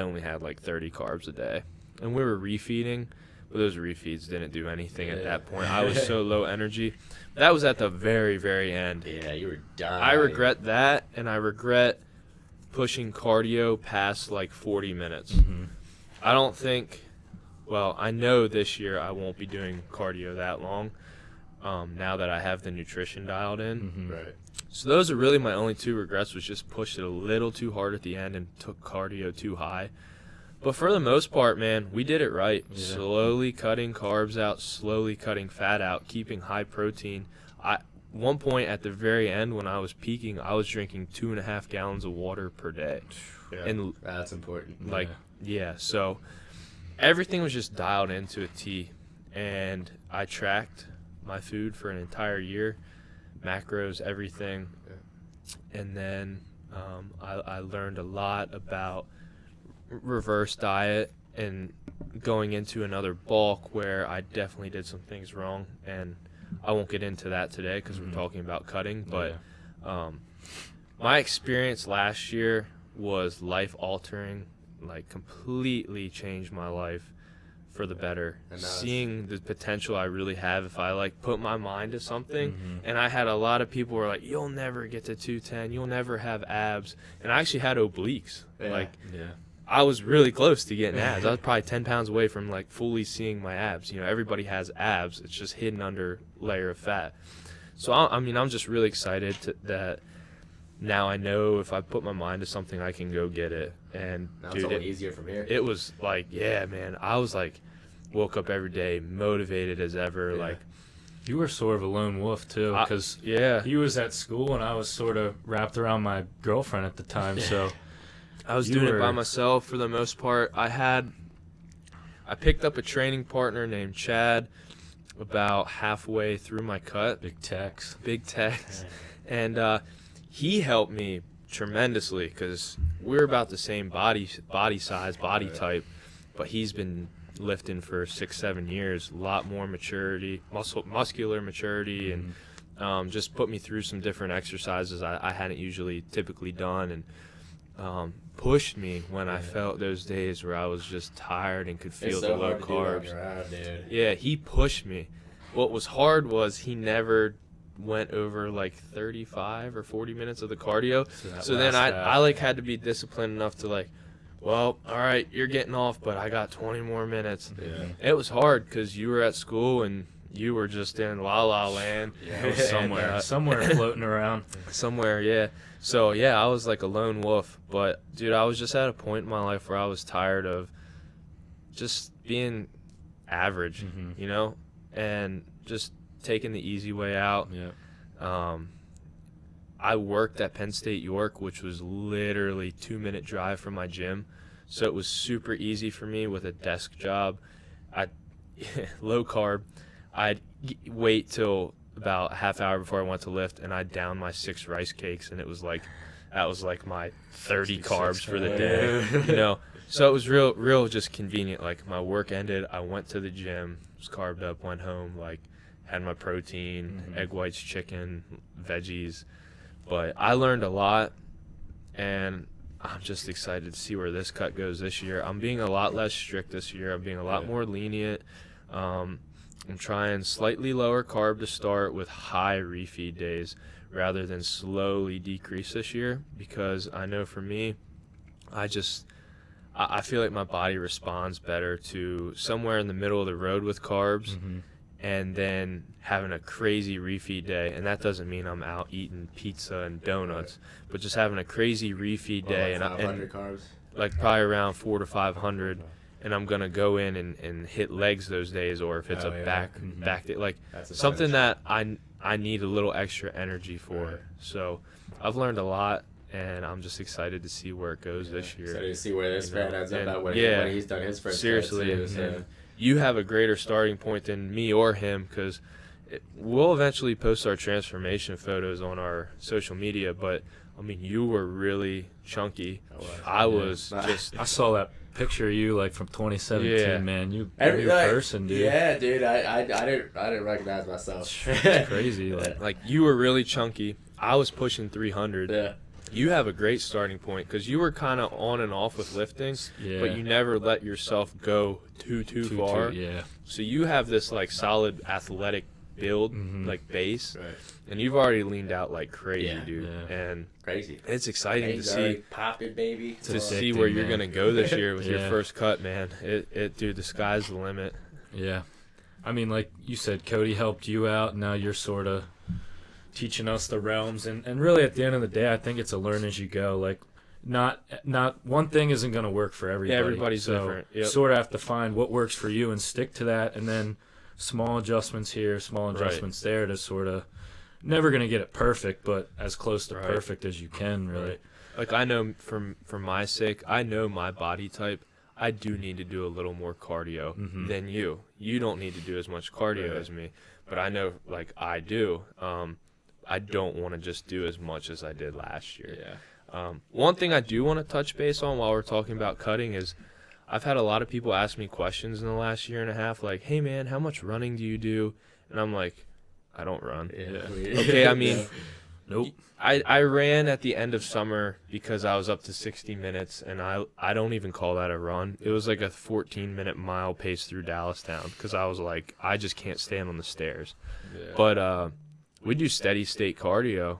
Speaker 2: only had like 30 carbs a day. And we were refeeding, but those refeeds didn't do anything at that point. I was so low energy. That was at the very, very end.
Speaker 3: Yeah, you were dying.
Speaker 2: I regret that, and I regret pushing cardio past like 40 minutes. I don't think... Well, I know this year I won't be doing cardio that long now that I have the nutrition dialed in.
Speaker 3: Right.
Speaker 2: So those are really my only two regrets, was just pushed it a little too hard at the end and took cardio too high. But for the most part, man, we did it right. Yeah. Slowly cutting carbs out, slowly cutting fat out, keeping high protein. One point at the very end when I was peaking, I was drinking 2.5 gallons of water per day.
Speaker 3: Yeah,
Speaker 2: and
Speaker 3: that's important.
Speaker 2: Like, so... Everything was just dialed into a T, and I tracked my food for an entire year, macros, everything, and then I learned a lot about reverse diet and going into another bulk where I definitely did some things wrong, and I won't get into that today because we're talking about cutting, but my experience last year was life-altering. Like, completely changed my life for the better. Seeing the potential I really have if I like put my mind to something. And I had a lot of people who were like, you'll never get to 210, you'll never have abs. And I actually had obliques. I was really close to getting abs. I was probably 10 pounds away from like fully seeing my abs. You know, everybody has abs, it's just hidden under layer of fat. So I'm just really excited that now I know if I put my mind to something, I can go get it. And
Speaker 3: now it's a lot easier from here.
Speaker 2: It was like, yeah, man. I was like, woke up every day motivated as ever. Like,
Speaker 1: you were sort of a lone wolf too, because he was at school and I was sort of wrapped around my girlfriend at the time. So
Speaker 2: I was doing it by myself for the most part. I picked up a training partner named Chad about halfway through my cut.
Speaker 1: Big Tex,
Speaker 2: and he helped me tremendously because we're about the same body size, body type, but he's been lifting for 6-7 years, a lot more maturity, muscular maturity, and just put me through some different exercises I hadn't typically done, and pushed me when I felt those days where I was just tired and could feel the low carbs. Yeah, he pushed me. What was hard was he never went over like 35 or 40 minutes of the cardio. So then I like had to be disciplined enough to like, well, all right, you're getting off, but I got 20 more minutes. It was hard because you were at school and you were just in la la land.
Speaker 1: somewhere floating around.
Speaker 2: Somewhere, yeah. So yeah, I was like a lone wolf, but dude, I was just at a point in my life where I was tired of just being average, you know, and just taking the easy way out. I worked at Penn State York, which was literally 2-minute drive from my gym, so it was super easy for me with a desk job. Low carb. I'd wait till about a half hour before I went to lift, and I downed my 6 rice cakes, and that was like my 30 carbs for the day, you know. So it was real just convenient. Like, my work ended, I went to the gym, was carved up, went home, like, had my protein, egg whites, chicken, veggies. But I learned a lot, and I'm just excited to see where this cut goes this year. I'm being a lot less strict this year. I'm being a lot more lenient. I'm trying slightly lower carb to start with high refeed days rather than slowly decrease this year, because I know for me, I feel like my body responds better to somewhere in the middle of the road with carbs and then having a crazy refeed day. And that doesn't mean I'm out eating pizza and donuts, but just having a crazy refeed day,
Speaker 3: like 500 carbs,
Speaker 2: like probably around 400 to 500. And I'm going to go in and hit legs those days, or if it's back day, like something that I need a little extra energy for. Right. So I've learned a lot, and I'm just excited to see where it goes this year.
Speaker 3: Excited to see where this fan ends up at when he's done his first.
Speaker 2: Seriously,
Speaker 3: too, so.
Speaker 2: You have a greater starting point than me or him, because we'll eventually post our transformation photos on our social media, but I mean, you were really chunky. I was just.
Speaker 1: I saw that picture of you like from 2017,
Speaker 2: Yeah.
Speaker 1: man. You
Speaker 3: Every
Speaker 1: new person, dude.
Speaker 3: Yeah, dude. I didn't recognize myself.
Speaker 1: It's crazy.
Speaker 2: Like, you were really chunky. I was pushing 300.
Speaker 3: Yeah.
Speaker 2: You have a great starting point, because you were kind of on and off with lifting, but you never let yourself go too far.
Speaker 1: Yeah.
Speaker 2: So you have this like solid athletic build, like base,
Speaker 3: Right.
Speaker 2: and you've already leaned out like crazy, dude.
Speaker 1: Yeah.
Speaker 2: And
Speaker 3: Crazy.
Speaker 2: it's exciting to see
Speaker 3: Popping, baby.
Speaker 2: see where you're
Speaker 1: man.
Speaker 2: gonna go this year with your
Speaker 1: Yeah.
Speaker 2: first cut, man. Dude, the sky's the limit.
Speaker 1: Yeah. I mean, like you said, Cody helped you out. Now you're sort of teaching us the realms. And really, at the end of the day, I think it's a learn as you go. Like, not one thing isn't going to work for everybody.
Speaker 2: Yeah, everybody's
Speaker 1: so
Speaker 2: different. Yep.
Speaker 1: Sort of have to find what works for you and stick to that. And then small adjustments here, small adjustments there to sort of never going to get it perfect, but as close to perfect as you can, really.
Speaker 2: Right. Like, I know for my sake, I know my body type. I do need to do a little more cardio than you. You don't need to do as much cardio as me, but I know, like, I do. I don't want to just do as much as I did last year.
Speaker 3: Yeah.
Speaker 2: One thing I do want to touch base on while we're talking about cutting is I've had a lot of people ask me questions in the last year and a half, like, hey, man, how much running do you do? And I'm like, I don't run.
Speaker 3: Yeah.
Speaker 2: Okay, I mean,
Speaker 1: Nope.
Speaker 2: I ran at the end of summer because I was up to 60 minutes, and I don't even call that a run. It was like a 14-minute mile pace through Dallastown, because I was like, I just can't stand on the stairs.
Speaker 3: Yeah.
Speaker 2: But we do steady state cardio.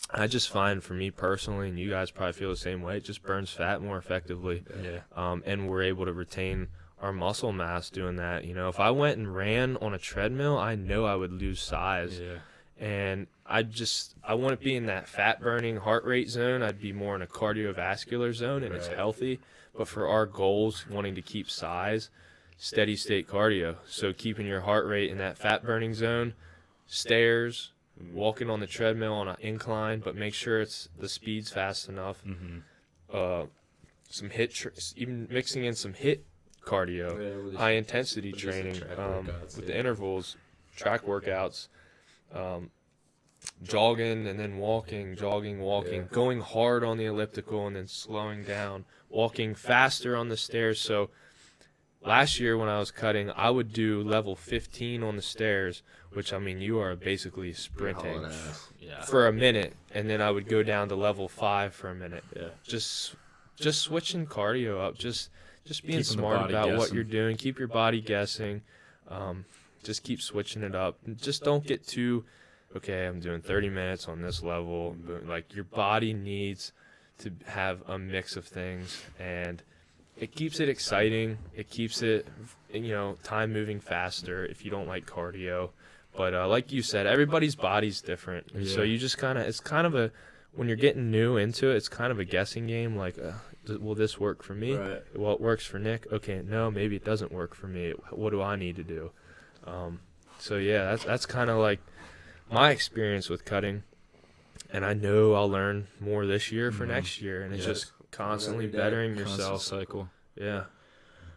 Speaker 2: I just find, for me personally, and you guys probably feel the same way, it just burns fat more effectively.
Speaker 1: Yeah.
Speaker 2: And we're able to retain our muscle mass doing that. You know, if I went and ran on a treadmill, I know I would lose size.
Speaker 1: Yeah.
Speaker 2: And I want to be in that fat burning heart rate zone. I'd be more in a cardiovascular zone, and it's healthy. But for our goals, wanting to keep size, steady state cardio. So keeping your heart rate in that fat burning zone, stairs, walking on the treadmill on an incline, but make sure the speed's fast enough. Some even mixing in some HIIT cardio, high intensity training with the intervals, track workouts. Jogging and then walking, going hard on the elliptical and then slowing down, walking faster on the stairs. So last year when I was cutting, I would do level 15 on the stairs, which, I mean, you are basically sprinting for a minute, and then I would go down to level 5 for a minute.
Speaker 3: Yeah.
Speaker 2: Just switching cardio up, just being
Speaker 1: Keeping
Speaker 2: smart
Speaker 1: the
Speaker 2: about
Speaker 1: body
Speaker 2: what
Speaker 1: guessing.
Speaker 2: you're doing. Keep your body guessing. Just keep switching it up. Just don't get too, okay, I'm doing 30 minutes on this level. Like, your body needs to have a mix of things, and it keeps it exciting. It keeps it, time moving faster if you don't like cardio. But like you said, everybody's body's different.
Speaker 1: Yeah.
Speaker 2: So you just it's kind of when you're getting new into it, it's kind of a guessing game. Like, will this work for me?
Speaker 3: Right.
Speaker 2: Well, it works for Nick. Okay, no, maybe it doesn't work for me. What do I need to do? So yeah, that's kind of like my experience with cutting, and I know I'll learn more this year for next year, and it's just constantly bettering yourself.
Speaker 1: Constant cycle.
Speaker 2: Yeah.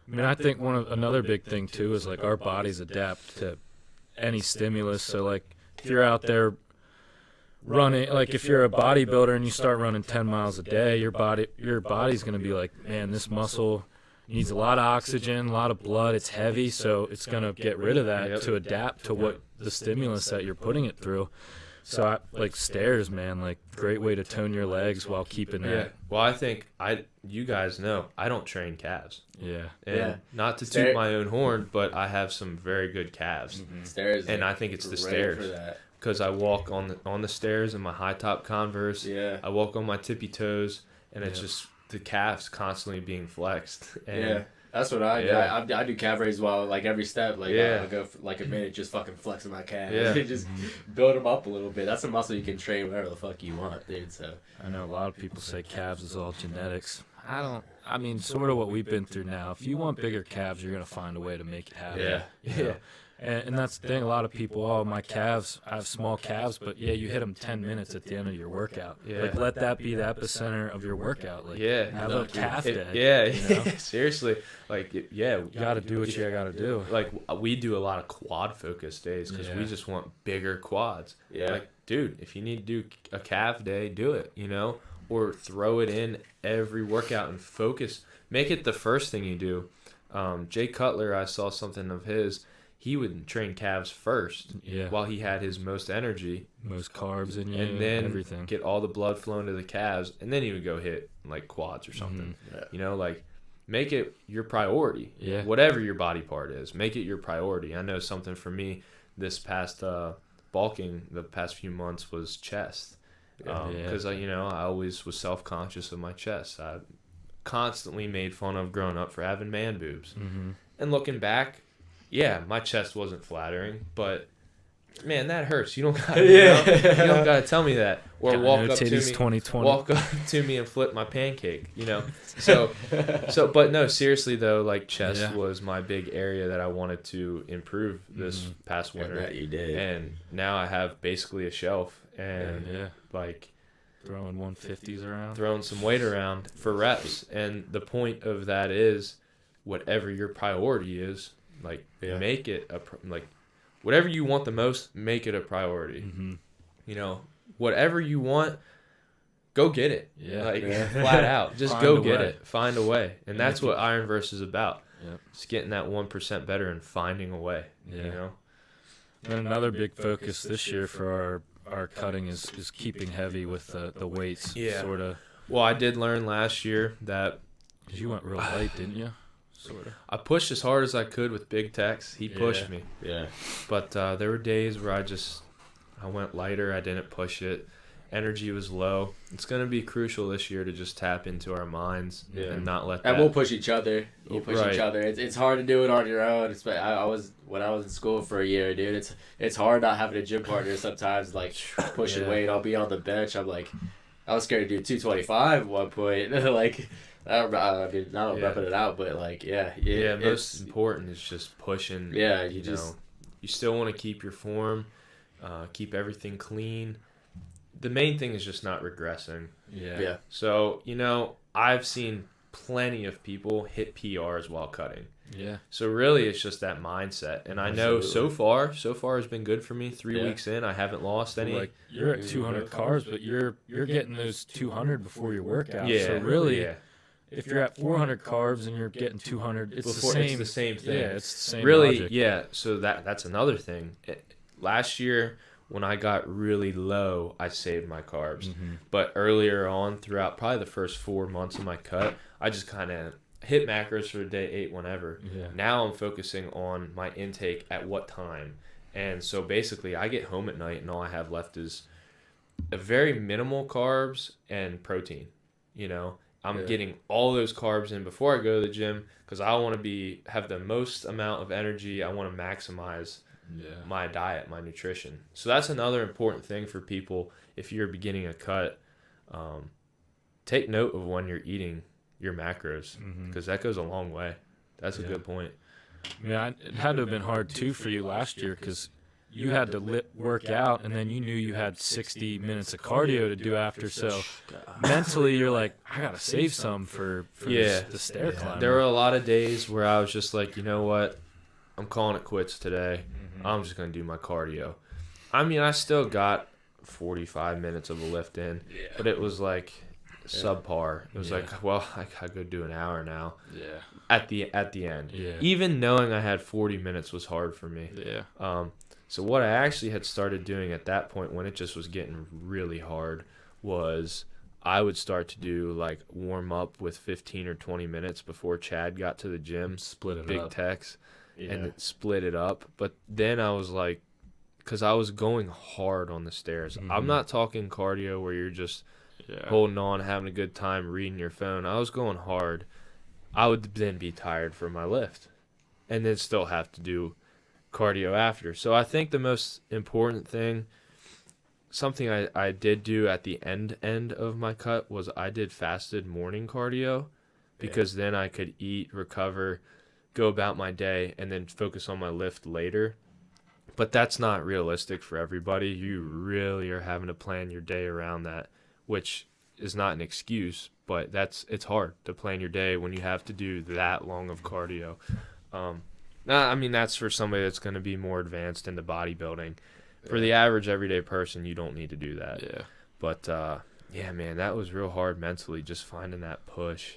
Speaker 1: I mean, I think another big thing too is like our bodies adapt to any stimulus. So like if you're out there running, like if you're a bodybuilder and you start running 10 miles a day, your body's going to be like, man, this muscle needs a lot of oxygen, a lot of blood. It's heavy, so it's going to get rid of that to adapt to what the stimulus that you're putting it through. So like stairs, man, like great way to tone your legs while keeping that.
Speaker 2: Well, I think you guys know I don't train calves.
Speaker 1: Yeah.
Speaker 2: And not to toot my own horn, but I have some very good calves.
Speaker 3: Stairs,
Speaker 2: and I think it's the stairs. Because I walk on the stairs in my high top Converse.
Speaker 3: Yeah.
Speaker 2: I walk on my tippy toes, and it's just the calves constantly being flexed. And
Speaker 3: that's what I do. I do calf raises while like every step. Like I'll go for like a minute just fucking flexing my calves.
Speaker 2: Yeah.
Speaker 3: Just build them up a little bit. That's a muscle you can train whatever the fuck you want, dude. So
Speaker 1: I know a lot of people say calves is all genetics. I mean, sort of what we've been through now. If you want bigger calves, you're going to find a way to make it happen.
Speaker 2: Yeah.
Speaker 1: And that's the thing. A lot of people, my calves, I have small calves, but you hit them 10 minutes at the end of your workout.
Speaker 2: Yeah.
Speaker 1: Like, let that be the epicenter of your workout. Like, have a calf day.
Speaker 2: Yeah,
Speaker 1: you know?
Speaker 2: Seriously. Like,
Speaker 1: You got to do what you got to do.
Speaker 2: Like, we do a lot of quad focused days because we just want bigger quads.
Speaker 3: Yeah.
Speaker 2: Like, dude, if you need to do a calf day, do it, or throw it in every workout and focus. Make it the first thing you do. Jay Cutler, I saw something of his. He would train calves first while he had his most energy.
Speaker 1: Most carbs in you,
Speaker 2: and then
Speaker 1: everything.
Speaker 2: Get all the blood flowing to the calves, and then he would go hit like quads or something. Like make it your priority.
Speaker 1: Yeah.
Speaker 2: Whatever your body part is, make it your priority. I know something for me this past bulking the past few months was chest. Because I always was self-conscious of my chest. I constantly made fun of growing up for having man boobs. And looking back, my chest wasn't flattering, but man, that hurts. You don't gotta, you don't gotta tell me that, or walk up to me, 2020. And flip my pancake. So, but no, seriously though, like chest was my big area that I wanted to improve this past winter.
Speaker 3: That you did,
Speaker 2: and now I have basically a shelf and like
Speaker 1: throwing 150s around,
Speaker 2: throwing some weight around for reps. And the point of that is, whatever your priority is. Like, make it whatever you want the most, make it a priority. Whatever you want, go get it. Flat out. Just go get it. Find a way. And that's what Ironverse is about. Just getting that 1% better and finding a way. And
Speaker 1: another big focus this year for our cutting is keeping heavy with the weights. Sort of.
Speaker 2: Well, I did learn last year that.
Speaker 1: Because you went real light, didn't you? Sort of.
Speaker 2: I pushed as hard as I could with Big Tex. He pushed me.
Speaker 3: Yeah.
Speaker 2: But there were days where I went lighter. I didn't push it. Energy was low. It's going to be crucial this year to just tap into our minds and not let that.
Speaker 3: And we'll push each other. We'll push each other. It's hard to do it on your own. When I was in school for a year, dude. It's hard not having a gym partner sometimes. Like pushing weight. I'll be on the bench. I was scared to do 225 at one point. Like. I mean, not repping it out, but like,
Speaker 2: most important is just pushing.
Speaker 3: Yeah,
Speaker 2: you still want to keep your form, keep everything clean. The main thing is just not regressing.
Speaker 3: Yeah.
Speaker 2: So, I've seen plenty of people hit PRs while cutting.
Speaker 1: Yeah.
Speaker 2: So really, it's just that mindset, and I know so far has been good for me. 3 weeks in, I haven't lost any.
Speaker 1: Like you're at 200 carbs, but you're getting those 200 before your workout. So really. Yeah. If you're at 400 carbs and you're getting 200, it's the same thing. Yeah, it's the same logic.
Speaker 2: So that's another thing. Last year, when I got really low, I saved my carbs. But earlier on, throughout probably the first 4 months of my cut, I just kind of hit macros for day 8 whenever. Now I'm focusing on my intake at what time. And so basically, I get home at night and all I have left is a very minimal carbs and protein, I'm getting all those carbs in before I go to the gym because I want to have the most amount of energy. I want to maximize my diet, my nutrition. So that's another important thing for people. If you're beginning a cut, take note of when you're eating your macros because that goes a long way. That's a good point.
Speaker 1: Yeah, it had to have been hard too for you last year because you had to work out, and then you knew you had 60 minutes of cardio to do after. So mentally, you're like, I gotta save some for the stair climb.
Speaker 2: There were a lot of days where I was just like, you know what, I'm calling it quits today. I'm just going to do my cardio. I mean, I still got 45 minutes of a lift in, but it was like subpar. It was like, well, I could do an hour now.
Speaker 1: Yeah.
Speaker 2: At the end.
Speaker 1: Yeah.
Speaker 2: Even knowing I had 40 minutes was hard for me.
Speaker 1: Yeah.
Speaker 2: So what I actually had started doing at that point when it just was getting really hard was I would start to do like warm up with 15 or 20 minutes before Chad got to the gym.
Speaker 1: Split it
Speaker 2: big
Speaker 1: up.
Speaker 2: techs.
Speaker 1: Yeah.
Speaker 2: And split it up. But then I was like, because I was going hard on the stairs. I'm not talking cardio where you're just holding on, having a good time, reading your phone. I was going hard. I would then be tired for my lift and then still have to do cardio after. So I think the most important thing, something I did do at the end of my cut, was I did fasted morning cardio because then I could eat, recover, go about my day, and then focus on my lift later. But that's not realistic for everybody. You really are having to plan your day around that, which is not an excuse, but it's hard to plan your day when you have to do that long of cardio. I mean, that's for somebody that's going to be more advanced into bodybuilding. For the average everyday person, you don't need to do that.
Speaker 1: Yeah.
Speaker 2: But, yeah, man, that was real hard mentally, just finding that push.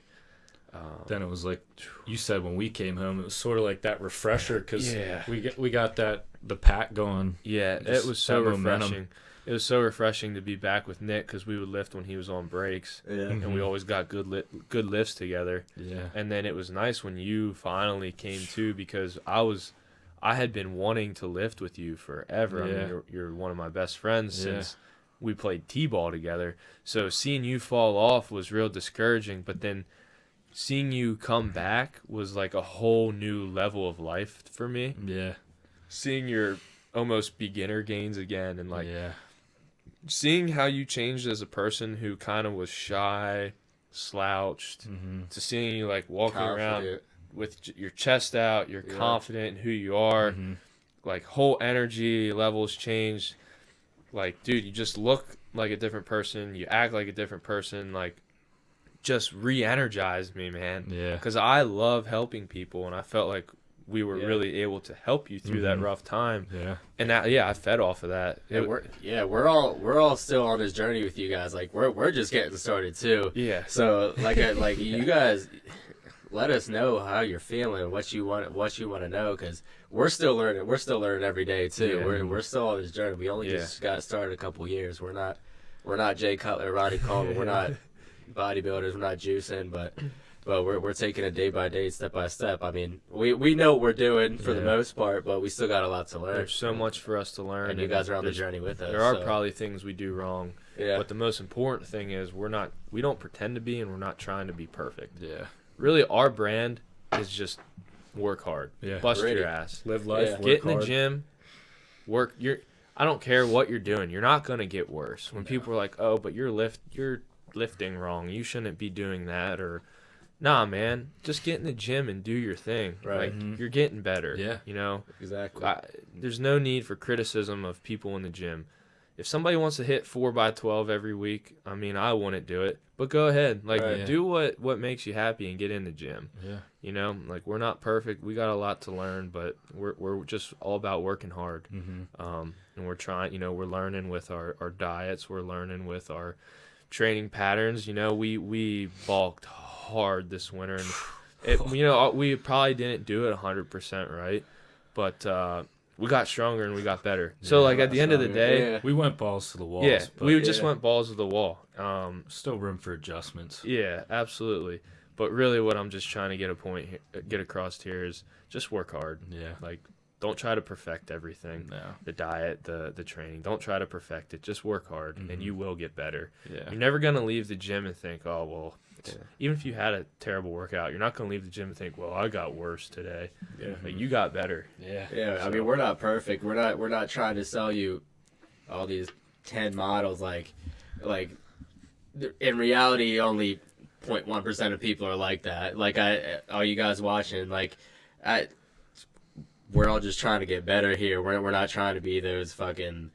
Speaker 1: Then it was like you said when we came home, it was sort of like that refresher because we got the pack going.
Speaker 2: Yeah, it was so refreshing. It was so refreshing to be back with Nick because we would lift when he was on breaks, and we always got good lifts together.
Speaker 1: Yeah,
Speaker 2: and then it was nice when you finally came to because I had been wanting to lift with you forever.
Speaker 1: Yeah.
Speaker 2: I mean, you're one of my best friends since we played t-ball together. So seeing you fall off was real discouraging, but then seeing you come back was like a whole new level of life for me.
Speaker 1: Yeah.
Speaker 2: Seeing your almost beginner gains again and like
Speaker 1: yeah.
Speaker 2: seeing how you changed as a person who kind of was shy, slouched, to seeing you like walking around with your chest out, you're confident in who you are, like whole energy levels changed. Like, dude, you just look like a different person. You act like a different person. Like, just re-energized me, man.
Speaker 1: Yeah.
Speaker 2: Because I love helping people, and I felt like we were really able to help you through that rough time. Yeah. And that, I fed off of that.
Speaker 3: We're all still on this journey with you guys. Like we're just getting started too.
Speaker 2: Yeah.
Speaker 3: So like you guys, let us know how you're feeling, what you want to know, because we're still learning. We're still learning every day too.
Speaker 2: Yeah.
Speaker 3: We're still on this journey. We only just got started a couple years. We're not Jay Cutler, Roddy Coleman. We're not bodybuilders. We're not juicing, but we're taking it day by day, step by step. I mean, we know what we're doing for the most part, but we still got a lot to learn.
Speaker 2: There's so much for us to learn,
Speaker 3: and you guys are on the journey with us.
Speaker 2: There are probably things we do wrong,
Speaker 3: yeah.
Speaker 2: But the most important thing is we don't pretend to be, and we're not trying to be perfect.
Speaker 1: Yeah.
Speaker 2: Really, our brand is just work hard, bust your ass,
Speaker 1: live life,
Speaker 2: get in the gym, work. I don't care what you're doing. You're not gonna get worse. When people are like, "Oh, but you're lifting wrong. You shouldn't be doing that," or nah, man, just get in the gym and do your thing.
Speaker 3: Right.
Speaker 2: Like, you're getting better.
Speaker 1: Yeah.
Speaker 2: You know?
Speaker 3: Exactly.
Speaker 2: There's no need for criticism of people in the gym. If somebody wants to hit 4x12 every week, I mean, I wouldn't do it. But go ahead. Like, do what makes you happy and get in the gym. Yeah. You know? Like, we're not perfect. We got a lot to learn, but we're just all about working hard. And we're trying, we're learning with our diets. We're learning with our training patterns. We bulked hard this winter, and we probably didn't do it 100% right, but we got stronger and we got better. So like at the end of the day,
Speaker 1: we went balls to the walls.
Speaker 2: Yeah, we just went balls to the wall.
Speaker 1: Still room for adjustments.
Speaker 2: Yeah, absolutely. But really, what I'm just trying to get across here is just work hard. Yeah, like don't try to perfect everything. No. The diet, the training. Don't try to perfect it. Just work hard, and you will get better. Yeah. You're never gonna leave the gym and think, oh well. Yeah. Even if you had a terrible workout, you're not going to leave the gym and think, well, I got worse today. Yeah. Like, you got better.
Speaker 3: Yeah. Yeah. So, I mean, we're not perfect. We're not trying to sell you all these 10 models. Like in reality, only 0.1% of people are like that. Like all you guys watching, we're all just trying to get better here. We're not trying to be those fucking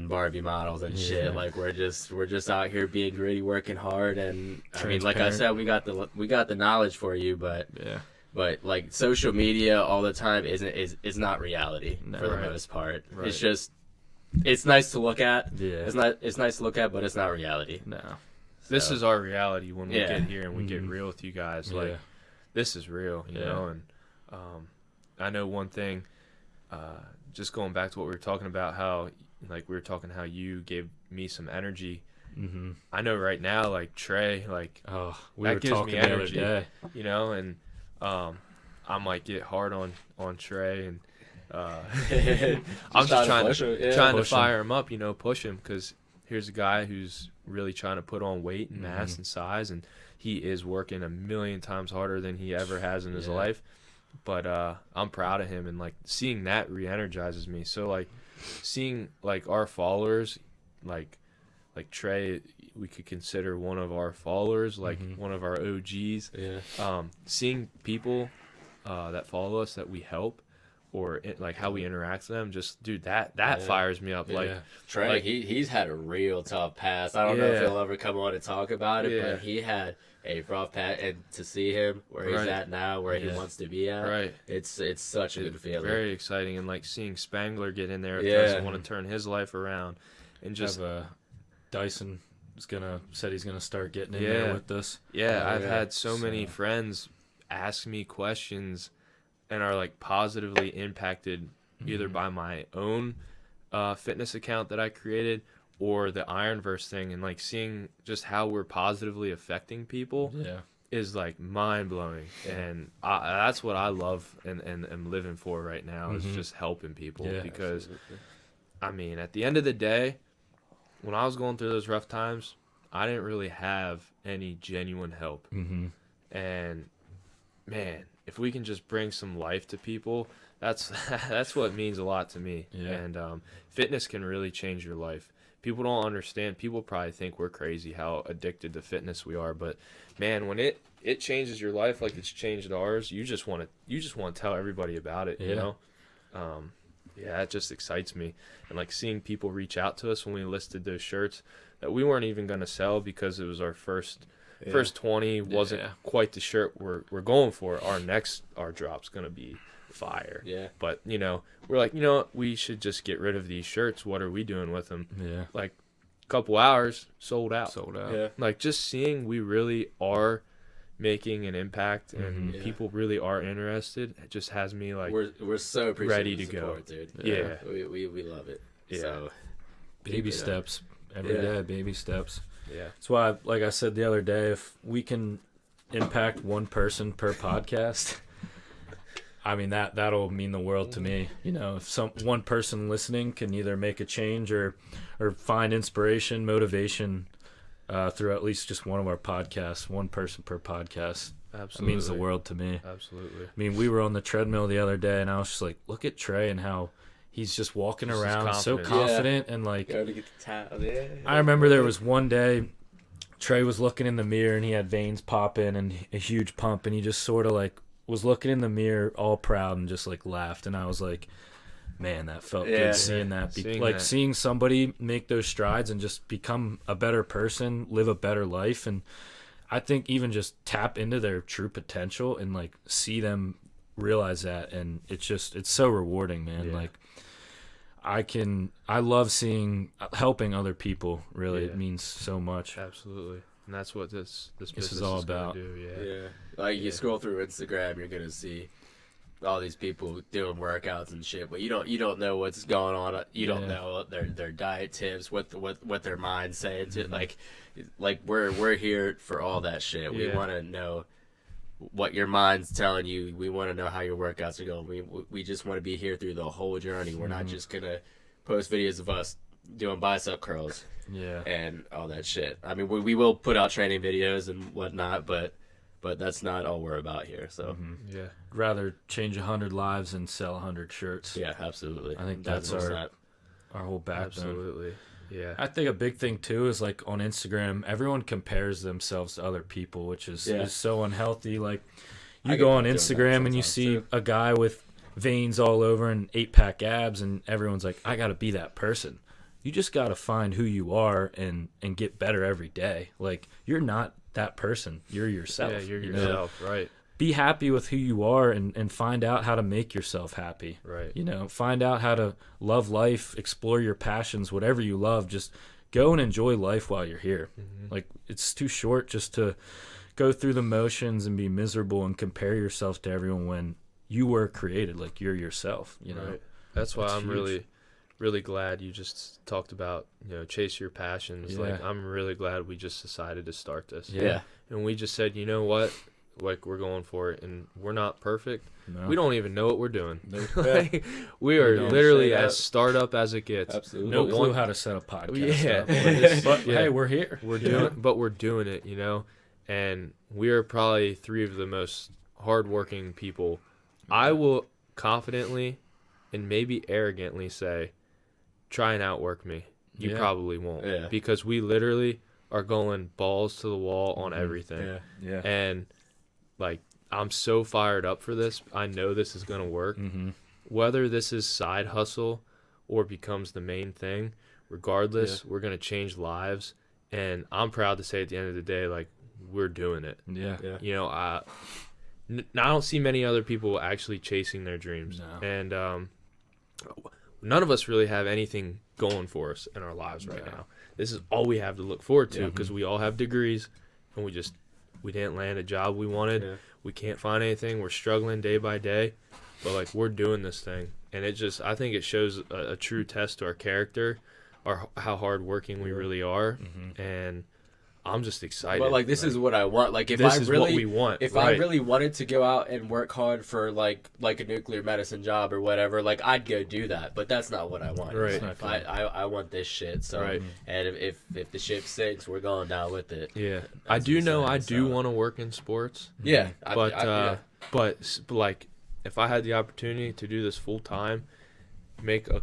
Speaker 3: Barbie models and shit. Like we're just out here being gritty, working hard, and I mean, like I said, we got the knowledge for you, but But like social media all the time is not reality for the
Speaker 2: Right.
Speaker 3: most part.
Speaker 2: Right.
Speaker 3: It's just it's nice to look at.
Speaker 1: Yeah.
Speaker 3: It's nice to look at, but it's not reality.
Speaker 1: No.
Speaker 2: This
Speaker 3: So,
Speaker 2: is our reality when we
Speaker 3: Yeah.
Speaker 2: get here and we get
Speaker 1: Mhm.
Speaker 2: real with you guys.
Speaker 1: Yeah.
Speaker 2: Like, this is real, you
Speaker 1: Yeah.
Speaker 2: know. And I know one thing. Just going back to what we were talking about, how how you gave me some energy.
Speaker 1: Mm-hmm.
Speaker 2: I know right now, like Trey, like
Speaker 1: Oh, we
Speaker 2: That
Speaker 1: were
Speaker 2: gives me
Speaker 1: talking the other
Speaker 2: energy.
Speaker 1: day.
Speaker 2: you know, and I might get hard on Trey, and I'm just trying
Speaker 3: push
Speaker 2: to
Speaker 3: it, yeah.
Speaker 2: trying to
Speaker 1: Push him.
Speaker 2: fire him up, you know, push him, because here's a guy who's really trying to put on weight and mass
Speaker 1: Mhm.
Speaker 2: and size, and he is working a million times harder than he ever has in his
Speaker 1: Yeah.
Speaker 2: life. But I'm proud of him, and like seeing that re-energizes me. So like seeing like our followers, like Trey, we could consider one of our followers, like
Speaker 1: Mhm.
Speaker 2: one of our OGs.
Speaker 3: Yeah.
Speaker 2: Seeing people that follow us that we help, or like how we interact with them, just dude, that
Speaker 3: Yeah.
Speaker 2: fires me up. Like
Speaker 1: Yeah.
Speaker 3: Trey,
Speaker 2: Like-
Speaker 3: he's had a real tough past. I don't know if
Speaker 2: Yeah.
Speaker 3: he'll ever come on and talk about it,
Speaker 2: Yeah.
Speaker 3: but he had a rough past, and to see him where he's
Speaker 2: Right.
Speaker 3: at now, where
Speaker 1: Yeah.
Speaker 3: he wants to be at,
Speaker 2: right.
Speaker 3: it's such a good
Speaker 2: It's
Speaker 3: feeling.
Speaker 2: very exciting, and like seeing Spangler get in there with
Speaker 3: Yeah.
Speaker 2: us and want to turn his life around, and just
Speaker 1: Have, Dyson said he's gonna start getting in
Speaker 2: Yeah.
Speaker 1: there with us.
Speaker 2: yeah,
Speaker 3: Oh,
Speaker 2: I've
Speaker 3: yeah.
Speaker 2: had so many
Speaker 1: So-
Speaker 2: friends ask me questions and are like positively impacted either
Speaker 1: Mhm.
Speaker 2: by my own fitness account that I created or the Ironverse thing, and like seeing just how we're positively affecting people
Speaker 1: Yeah.
Speaker 2: is like mind blowing, and that's what I love and am living for right now, is
Speaker 1: Mhm.
Speaker 2: just helping people,
Speaker 1: Yeah.
Speaker 2: because I mean, at the end of the day, when I was going through those rough times, I didn't really have any genuine help.
Speaker 1: Mm-hmm.
Speaker 2: And man, if we can just bring some life to people, that's that's what means a lot to me.
Speaker 1: Yeah.
Speaker 2: And fitness can really change your life. People don't understand. People probably think we're crazy how addicted to fitness we are, but man, when it changes your life like it's changed ours, you just want to tell everybody about it. You
Speaker 1: Yeah.
Speaker 2: know. Yeah, it just excites me. And like seeing people reach out to us when we listed those shirts that we weren't even going to sell because it was our first 20 wasn't
Speaker 1: Yeah.
Speaker 2: quite the shirt we're going for. Our drop's going to be fire.
Speaker 3: Yeah.
Speaker 2: But, you know, we're like, you know what? We should just get rid of these shirts. What are we doing with them?
Speaker 1: Yeah.
Speaker 2: Like couple hours sold out.
Speaker 1: Sold out.
Speaker 3: Yeah.
Speaker 2: Like just seeing we really are making an impact and
Speaker 1: Mhm.
Speaker 3: Yeah.
Speaker 2: people really are interested, it just has me like
Speaker 3: We're so appreciative
Speaker 2: ready
Speaker 3: of
Speaker 2: to
Speaker 3: the
Speaker 2: go.
Speaker 3: support, dude.
Speaker 2: Yeah.
Speaker 3: We love it.
Speaker 2: Yeah.
Speaker 3: So
Speaker 1: Baby
Speaker 3: Yeah.
Speaker 1: steps every day.
Speaker 3: Yeah.
Speaker 1: Baby steps.
Speaker 2: yeah.
Speaker 1: That's why, like I said the other day, if we can impact one person per podcast, I mean that'll mean the world to me. You know, if one person listening can either make a change or find inspiration, motivation through at least just one of our podcasts, one person per podcast,
Speaker 2: Absolutely.
Speaker 1: that means the world to me.
Speaker 2: Absolutely.
Speaker 1: I mean, we were on the treadmill the other day, and I was just like, look at Trey and how he's just walking
Speaker 2: Just
Speaker 1: around so
Speaker 2: confident.
Speaker 1: confident and like.
Speaker 3: go to get the towel. Yeah.
Speaker 1: I remember there was one day Trey was looking in the mirror and he had veins popping and a huge pump, and he just sort of like was looking in the mirror all proud and just like laughed, and I was like, man, that felt
Speaker 3: Yeah.
Speaker 1: good seeing that.
Speaker 2: Seeing
Speaker 1: Like
Speaker 2: that.
Speaker 1: seeing somebody make those strides and just become a better person, live a better life, and I think even just tap into their true potential and like see them realize that, and it's so rewarding, man.
Speaker 2: Yeah.
Speaker 1: Like I love helping other people. Really,
Speaker 2: Yeah.
Speaker 1: it means so much.
Speaker 2: Absolutely. And that's what this business
Speaker 1: is all
Speaker 2: gonna
Speaker 1: about.
Speaker 2: do. Yeah.
Speaker 3: Yeah. Like you
Speaker 2: Yeah.
Speaker 3: scroll through Instagram, you're gonna see all these people doing workouts and shit, but you don't know what's going on. You don't
Speaker 1: Yeah.
Speaker 3: know their diet tips, what their mind's saying.
Speaker 1: Mm-hmm.
Speaker 3: Like we're here for all that shit. We
Speaker 2: Yeah.
Speaker 3: want to know what your mind's telling you. We want to know how your workouts are going. We just want to be here through the whole journey. We're not
Speaker 1: Mhm.
Speaker 3: just gonna post videos of us doing bicep curls
Speaker 1: Yeah.
Speaker 3: and all that shit. I mean, we will put out training videos and whatnot, but that's not all we're about here. So
Speaker 1: Mhm.
Speaker 2: Yeah.
Speaker 1: Rather change 100 lives and sell 100 shirts.
Speaker 3: yeah, absolutely.
Speaker 1: I think that's
Speaker 3: what's
Speaker 1: our-
Speaker 3: not-
Speaker 1: Our whole backbone.
Speaker 2: Absolutely. Yeah.
Speaker 1: I think a big thing too is like on Instagram, everyone compares themselves to other people, which is
Speaker 3: Yeah.
Speaker 1: so unhealthy. Like
Speaker 3: I
Speaker 1: you
Speaker 3: get
Speaker 1: go on
Speaker 3: doing that
Speaker 1: Instagram and you
Speaker 3: sometimes,
Speaker 1: see
Speaker 3: too.
Speaker 1: a guy with veins all over and 8-pack abs, and everyone's like, I got to be that person. You just got to find who you are and get better every day. Like you're not that person. You're yourself.
Speaker 2: Yeah, you're
Speaker 1: you know?
Speaker 2: yourself, right?
Speaker 1: be happy with who you are and find out how to make yourself happy.
Speaker 2: Right.
Speaker 1: You know, find out how to love life, explore your passions, whatever you love. Just go and enjoy life while you're here. Like, it's too short just to go through the motions and be miserable and compare yourself to everyone when you were created. Like, you're yourself, you know.
Speaker 2: Right. That's why I'm
Speaker 1: huge.
Speaker 2: really glad you just talked about, chase your passions.
Speaker 1: Yeah.
Speaker 2: Like, I'm really glad we just decided to start this.
Speaker 1: Yeah.
Speaker 2: And we just said, you know what? Like, we're going for it, and we're not perfect.
Speaker 1: No.
Speaker 2: We don't even know what we're doing.
Speaker 1: Nope.
Speaker 2: Like, we are
Speaker 3: don't.
Speaker 2: literally
Speaker 3: Straight
Speaker 2: as
Speaker 3: up.
Speaker 2: startup as it gets.
Speaker 3: Absolutely.
Speaker 1: No
Speaker 2: But
Speaker 1: clue
Speaker 2: one-
Speaker 1: how to set a podcast
Speaker 2: Yeah.
Speaker 1: up. But
Speaker 2: Yeah.
Speaker 1: hey, we're here.
Speaker 2: We're doing, but we're doing it, and we are probably 3 of the most hardworking people. I will confidently and maybe arrogantly say, try and outwork me. You
Speaker 1: Yeah.
Speaker 2: probably won't,
Speaker 3: Yeah.
Speaker 2: because we literally are going balls to the wall on everything.
Speaker 3: Yeah.
Speaker 1: Yeah.
Speaker 2: And like, I'm so fired up for this. I know this is going to work.
Speaker 1: Mm-hmm.
Speaker 2: Whether this is side hustle or becomes the main thing, regardless, we're going to change lives. And I'm proud to say at the end of the day, like, we're doing it.
Speaker 1: Yeah.
Speaker 3: Yeah.
Speaker 2: I don't see many other people actually chasing their dreams.
Speaker 1: No.
Speaker 2: And none of us really have anything going for us in our lives right
Speaker 1: No.
Speaker 2: now. This is all we have to look forward to,
Speaker 3: Yeah.
Speaker 2: because we all have degrees, and we didn't land a job we wanted.
Speaker 3: Yeah.
Speaker 2: We can't find anything. We're struggling day by day, but like, we're doing this thing, and I think it shows a true test to our character, how hardworking we really are, and I'm just excited.
Speaker 3: But like, this is what I want. Like, if
Speaker 2: this
Speaker 3: I
Speaker 2: is
Speaker 3: really,
Speaker 2: what we want.
Speaker 3: if
Speaker 2: right.
Speaker 3: I really wanted to go out and work hard for like a nuclear medicine job or whatever, like, I'd go do that. But that's not what I want.
Speaker 2: Right.
Speaker 3: If I want this shit. So,
Speaker 2: Right.
Speaker 3: and if the ship sinks, we're going down with it.
Speaker 2: Yeah, I
Speaker 3: That's
Speaker 2: do know
Speaker 3: insane,
Speaker 2: I do
Speaker 3: so-
Speaker 2: want to work in sports,
Speaker 3: Yeah.
Speaker 2: but like, if I had the opportunity to do this full time, make a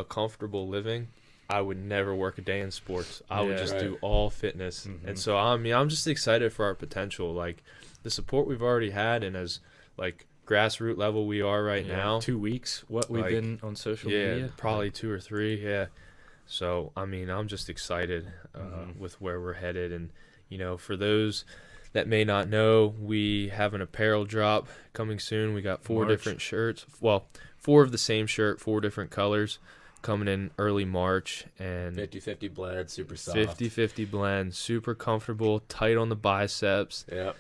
Speaker 2: comfortable living, I would never work a day in sports. I would
Speaker 1: Yeah.
Speaker 2: just
Speaker 3: Right.
Speaker 2: do all fitness. And so I'm just excited for our potential. Like, the support we've already had, and as like grassroots level we are right now.
Speaker 1: 2 weeks. What we've
Speaker 2: Like,
Speaker 1: been on social
Speaker 2: Yeah,
Speaker 1: media.
Speaker 2: probably 2 or 3. Yeah. So I'm just excited with where we're headed, and for those that may not know, we have an apparel drop coming soon. We got 4
Speaker 1: March.
Speaker 2: different shirts. Well, 4 of the same shirt, 4 different colors, coming in early March, and
Speaker 3: 50-50 blend, super soft.
Speaker 2: 50-50 blend, super comfortable, tight on the biceps,
Speaker 3: Yep.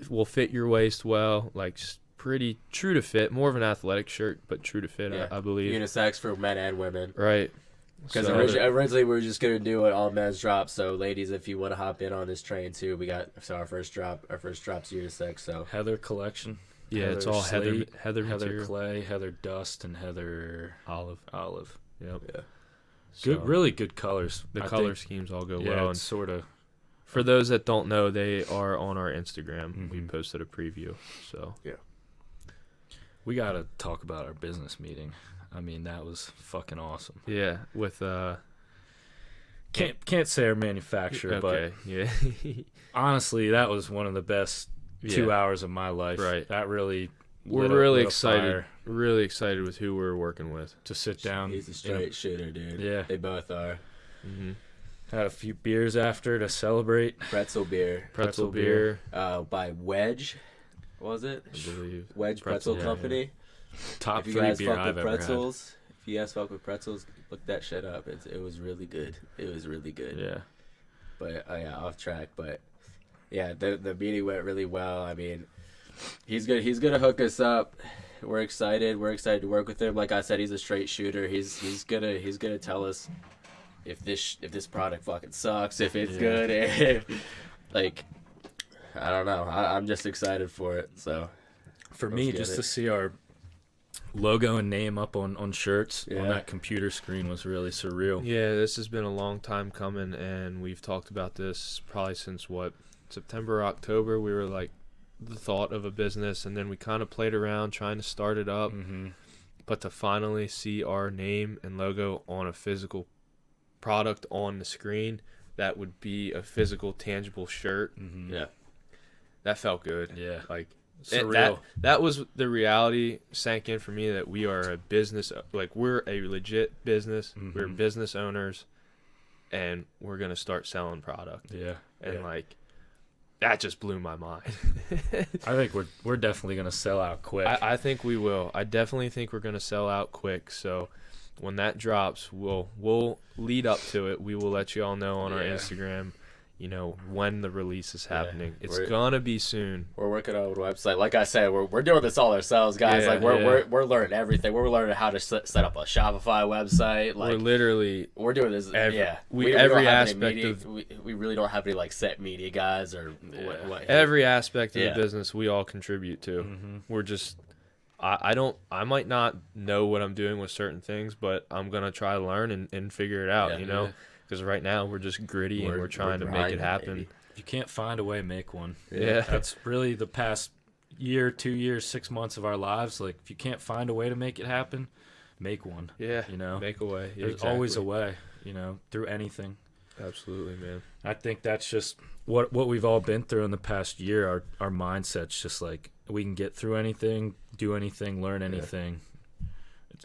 Speaker 2: will fit your waist well, like, just pretty true to fit, more of an athletic shirt, but true to fit,
Speaker 3: Yeah.
Speaker 2: I believe.
Speaker 3: Unisex for men and women.
Speaker 2: Right.
Speaker 3: Because
Speaker 2: So-
Speaker 3: originally we were just gonna do an all men's drop. So ladies, if you want to hop in on this train too, we got our first drop's unisex. So
Speaker 1: Heather collection.
Speaker 2: Yeah, it's
Speaker 1: Heather
Speaker 2: all
Speaker 1: Slate,
Speaker 2: Heather
Speaker 1: Heather
Speaker 2: material.
Speaker 1: Clay, Heather Dust, and Heather
Speaker 2: Olive.
Speaker 1: Olive.
Speaker 2: Yep.
Speaker 3: yeah.
Speaker 1: Good,
Speaker 2: So,
Speaker 1: really good colors.
Speaker 2: the
Speaker 1: I
Speaker 2: color
Speaker 1: think,
Speaker 2: schemes all go
Speaker 1: yeah,
Speaker 2: well.
Speaker 1: it's
Speaker 2: And
Speaker 1: sort of.
Speaker 2: for those that don't know, they are on our Instagram. We
Speaker 1: Mhm.
Speaker 2: posted a preview. So
Speaker 1: We gotta talk about our business meeting. I mean, that was fucking awesome.
Speaker 2: yeah, with
Speaker 1: Can't say our manufacturer,
Speaker 2: okay, yeah,
Speaker 1: but honestly, that was one of the best 2
Speaker 2: Yeah.
Speaker 1: hours of my life.
Speaker 2: Right.
Speaker 1: That really.
Speaker 2: We're really excited. Really excited with who we're working with.
Speaker 1: to sit down.
Speaker 3: He's a straight shooter, dude.
Speaker 1: Yeah.
Speaker 3: They both are.
Speaker 2: Mm-hmm.
Speaker 1: Had a few beers after to celebrate.
Speaker 3: Pretzel beer,
Speaker 2: Pretzel
Speaker 1: Pretzel
Speaker 2: beer,
Speaker 3: by Wedge. What was it?
Speaker 2: I believe.
Speaker 3: Wedge
Speaker 2: Pretzel,
Speaker 3: Pretzel
Speaker 2: yeah,
Speaker 3: Company.
Speaker 1: Top
Speaker 3: If you
Speaker 1: 3
Speaker 3: guys
Speaker 1: beer
Speaker 3: fuck
Speaker 1: I've
Speaker 3: with
Speaker 1: ever had.
Speaker 3: pretzels, if you guys fuck with pretzels, look that shit up. It was really good. It was really good.
Speaker 1: Yeah.
Speaker 3: But yeah, off track. But yeah, the meeting went really well. I mean, he's gonna hook us up. We're excited. We're excited to work with him. Like I said, he's a straight shooter. He's gonna tell us if this product fucking sucks, if it's
Speaker 1: Yeah.
Speaker 3: good. Like, I don't know. I'm just excited for it. So
Speaker 1: For
Speaker 3: Let's
Speaker 1: me,
Speaker 3: get
Speaker 1: just
Speaker 3: it.
Speaker 1: to see our logo and name up on shirts on
Speaker 3: Yeah.
Speaker 1: that computer screen was really surreal.
Speaker 2: Yeah, this has been a long time coming, and we've talked about this probably since September, October. We were like the thought of a business, and then we kind of played around trying to start it up.
Speaker 1: Mm-hmm.
Speaker 2: But to finally see our name and logo on a physical product on the screen, that would be a physical, tangible shirt.
Speaker 1: Mm-hmm.
Speaker 3: yeah,
Speaker 2: That felt good.
Speaker 1: Yeah.
Speaker 2: Like,
Speaker 1: Surreal.
Speaker 2: that was the reality sank in for me, that we are a business, like, we're a legit business. We're
Speaker 1: Mhm.
Speaker 2: business owners, and we're gonna start selling product.
Speaker 1: Yeah.
Speaker 2: And
Speaker 3: Yeah.
Speaker 2: like, that just blew my mind.
Speaker 1: I think we're definitely gonna sell out quick.
Speaker 2: I think we will. I definitely think we're gonna sell out quick. So when that drops, we'll lead up to it. We will let you all know on our Instagram, when the release is happening. It's gonna be soon.
Speaker 3: We're working on a website. Like I said, we're doing this all ourselves, guys.
Speaker 2: Yeah,
Speaker 3: we're learning everything. We're learning how to set up a Shopify website. Like
Speaker 2: we're
Speaker 3: doing this. We
Speaker 2: every
Speaker 3: don't have
Speaker 2: aspect
Speaker 3: any media,
Speaker 2: of
Speaker 3: we really don't have any like set media guys or what.
Speaker 2: Every aspect of the business we all contribute to.
Speaker 1: Mm-hmm.
Speaker 2: We're just I might not know what I'm doing with certain things, but I'm gonna try to learn and figure it out. Because right now we're just gritty and we're trying to make it happen.
Speaker 3: Baby.
Speaker 1: If you can't find a way, make one.
Speaker 2: Yeah.
Speaker 1: That's really the past year, 2 years, 6 months of our lives. Like, if you can't find a way to make it happen, make one.
Speaker 2: Yeah.
Speaker 1: Make
Speaker 2: a way. Yeah,
Speaker 1: There's always a way, through anything.
Speaker 2: Absolutely, man.
Speaker 1: I think that's just what we've all been through in the past year. Our mindset's just like, we can get through anything, do anything, learn anything.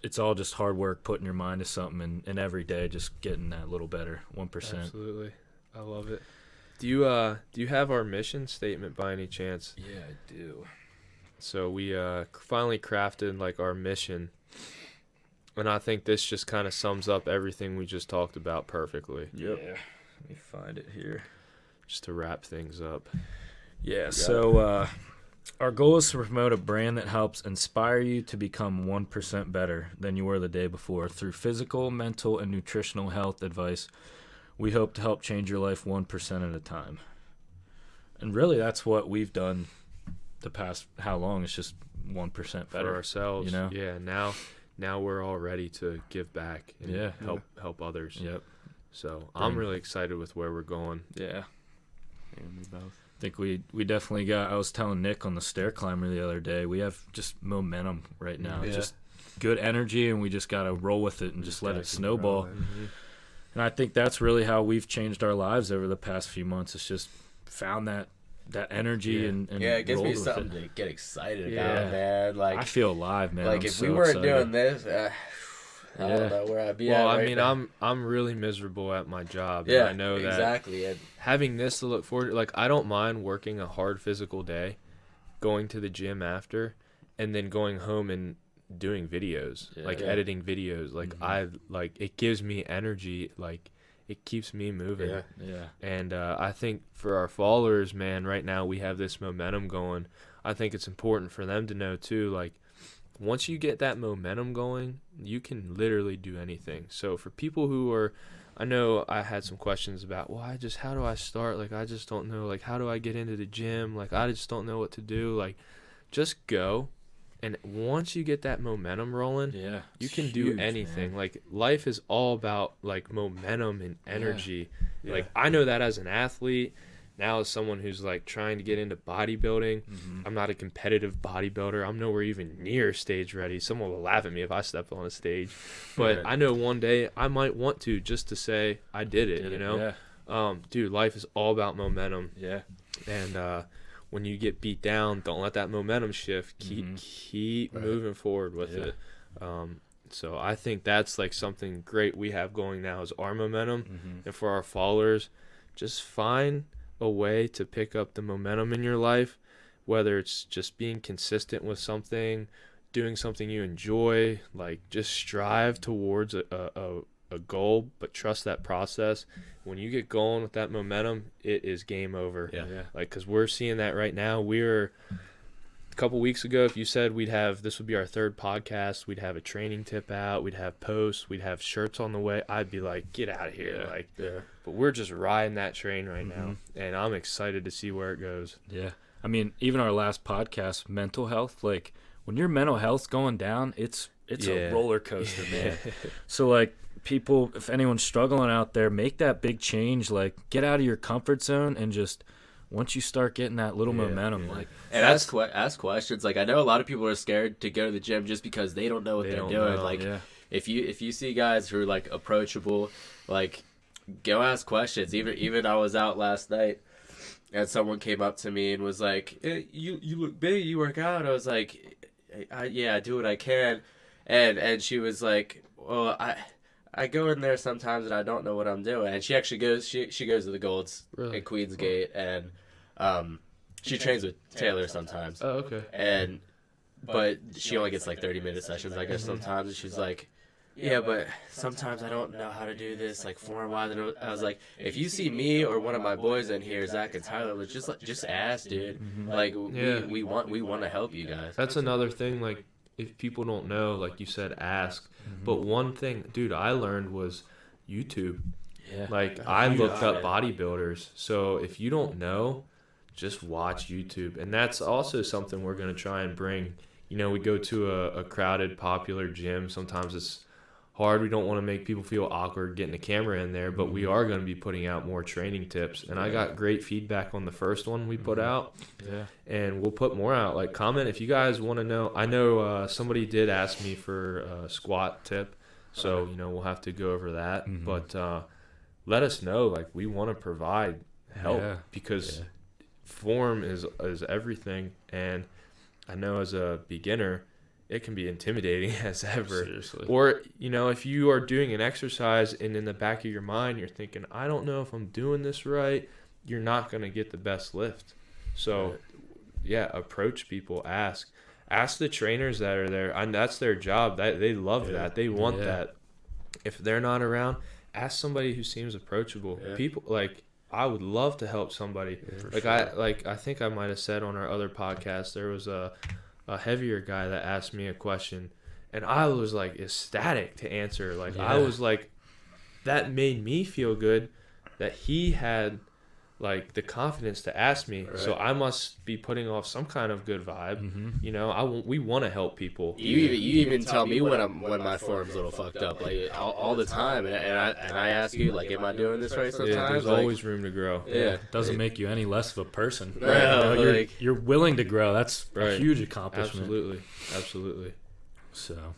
Speaker 1: It's all just hard work, putting your mind to something, and every day just getting that little better, 1%.
Speaker 2: Absolutely. I love it. Do you have our mission statement by any chance?
Speaker 1: Yeah, I do.
Speaker 2: So we finally crafted like our mission, and I think this just kind of sums up everything we just talked about perfectly.
Speaker 1: Yep. Yeah. Let me find it here.
Speaker 2: Just to wrap things up.
Speaker 1: Yeah, so our goal is to promote a brand that helps inspire you to become 1% better than you were the day before. Through physical, mental, and nutritional health advice, we hope to help change your life 1% at a time. And really, that's what we've done the past, how long? It's just 1% better.
Speaker 2: For ourselves. Yeah, now we're all ready to give back and help others.
Speaker 1: Yep.
Speaker 2: So I'm really excited with where we're going.
Speaker 1: Yeah.
Speaker 3: And we both.
Speaker 1: I think we definitely got, I was telling Nick on the stair climber the other day, we have just momentum right now.
Speaker 3: Yeah.
Speaker 1: Just good energy, and we just got to roll with it and just let it snowball.
Speaker 2: Mm-hmm.
Speaker 1: And I think that's really how we've changed our lives over the past few months. It's just found that energy and
Speaker 3: it gives me
Speaker 1: rolled with
Speaker 3: something
Speaker 1: it.
Speaker 3: to get excited about, man. Like,
Speaker 1: I feel alive, man.
Speaker 3: like
Speaker 1: I'm
Speaker 3: if
Speaker 1: so
Speaker 3: we weren't
Speaker 1: excited.
Speaker 3: doing this, I don't know where I'd be at.
Speaker 2: Well, I
Speaker 3: right
Speaker 2: mean,
Speaker 3: now.
Speaker 2: I'm really miserable at my job.
Speaker 3: Yeah,
Speaker 2: And I know that
Speaker 3: exactly. And
Speaker 2: having this to look forward to, like, I don't mind working a hard physical day, going to the gym after, and then going home and doing videos, editing videos. Like, it gives me energy. Like, it keeps me moving.
Speaker 1: Yeah.
Speaker 2: And I think for our followers, man, right now we have this momentum going. I think it's important for them to know, too, like, once you get that momentum going, you can literally do anything. So for people who are, I know I had some questions about, how do I start? Like, I just don't know. Like, how do I get into the gym? Like, I just don't know what to do. Like, just go. And once you get that momentum rolling, you can do anything. Man. Like, life is all about, like, momentum and energy. Yeah. Like, I know that as an athlete. Now as someone who's, like, trying to get into bodybuilding, I'm not a competitive bodybuilder. I'm nowhere even near stage ready. Someone will laugh at me if I step on a stage. But I know one day I might want to, just to say I did it, you know? Yeah. Dude, life is all about momentum.
Speaker 1: Yeah.
Speaker 2: And when you get beat down, don't let that momentum shift. Keep moving forward with it. So I think that's, like, something great we have going now is our momentum. And for our followers, just find a way to pick up the momentum in your life, whether it's just being consistent with something, doing something you enjoy, like, just strive towards a goal, but trust that process. When you get going with that momentum, it is game over. Like, because we're seeing that right now. We're a couple weeks ago, if you said this would be our third podcast, we'd have a training tip out, we'd have posts, we'd have shirts on the way, I'd be like, get out of here. But we're just riding that train right now, and I'm excited to see where it goes.
Speaker 1: Yeah. I mean, even our last podcast, mental health, like, when your mental health's going down, it's a roller coaster, man. So, like, people, if anyone's struggling out there, make that big change. Like, get out of your comfort zone and just, once you start getting that little momentum, like,
Speaker 3: and ask questions. Like, I know a lot of people are scared to go to the gym just because they don't know what they're doing. Like, if you see guys who are, like, approachable, like, go ask questions. Even I was out last night, and someone came up to me and was like, hey, "You look big. You work out." I was like, I do what I can," and she was like, "Well, I go in there sometimes and I don't know what I'm doing." And she actually goes. She goes to the Golds in Queensgate, and She trains with Taylor sometimes.
Speaker 2: Oh, okay.
Speaker 3: But she only gets like 30-minute sessions, I guess, sometimes. And she's like, yeah, but sometimes I don't know how to do this, like, form-wise. And I was like, if you see me or one of my boys in here, Zach and Tyler, just ask, dude. Like, we want to help you guys.
Speaker 2: That's another thing, like, if people don't know, like you said, ask. But one thing, dude, I learned was YouTube.
Speaker 1: Yeah.
Speaker 2: Like, I looked up bodybuilders. So if you don't know, just watch YouTube. And that's also something we're going to try and bring. You know, we go to a crowded, popular gym. Sometimes it's hard. We don't want to make people feel awkward getting the camera in there, but we are going to be putting out more training tips. And I got great feedback on the first one we put out.
Speaker 1: Yeah.
Speaker 2: And we'll put more out. Like, comment if you guys want to know. I know somebody did ask me for a squat tip, so, you know, we'll have to go over that. But let us know. Like, we want to provide help because form is everything. And I know as a beginner, it can be intimidating as ever.
Speaker 1: Seriously.
Speaker 2: Or, you know, if you are doing an exercise and in the back of your mind you're thinking, I don't know if I'm doing this right, you're not going to get the best lift. So, approach people, ask the trainers that are there. And that's their job. They love that. They want that. If they're not around, ask somebody who seems approachable. People, like, I would love to help somebody. I think I might have said on our other podcast, there was a heavier guy that asked me a question, and I was like ecstatic to answer. Like, I was like, that made me feel good that he had like the confidence to ask me. Right. So I must be putting off some kind of good vibe. You know, we want to help people.
Speaker 3: You even tell me when my form's a little fucked up, like all the time, and I ask you, like, am I doing this right sometimes?
Speaker 2: Yeah, there's always room to grow.
Speaker 1: Yeah, doesn't make you any less of a person.
Speaker 3: Right.
Speaker 1: You know, you're willing to grow. That's a huge accomplishment.
Speaker 2: Absolutely.
Speaker 1: So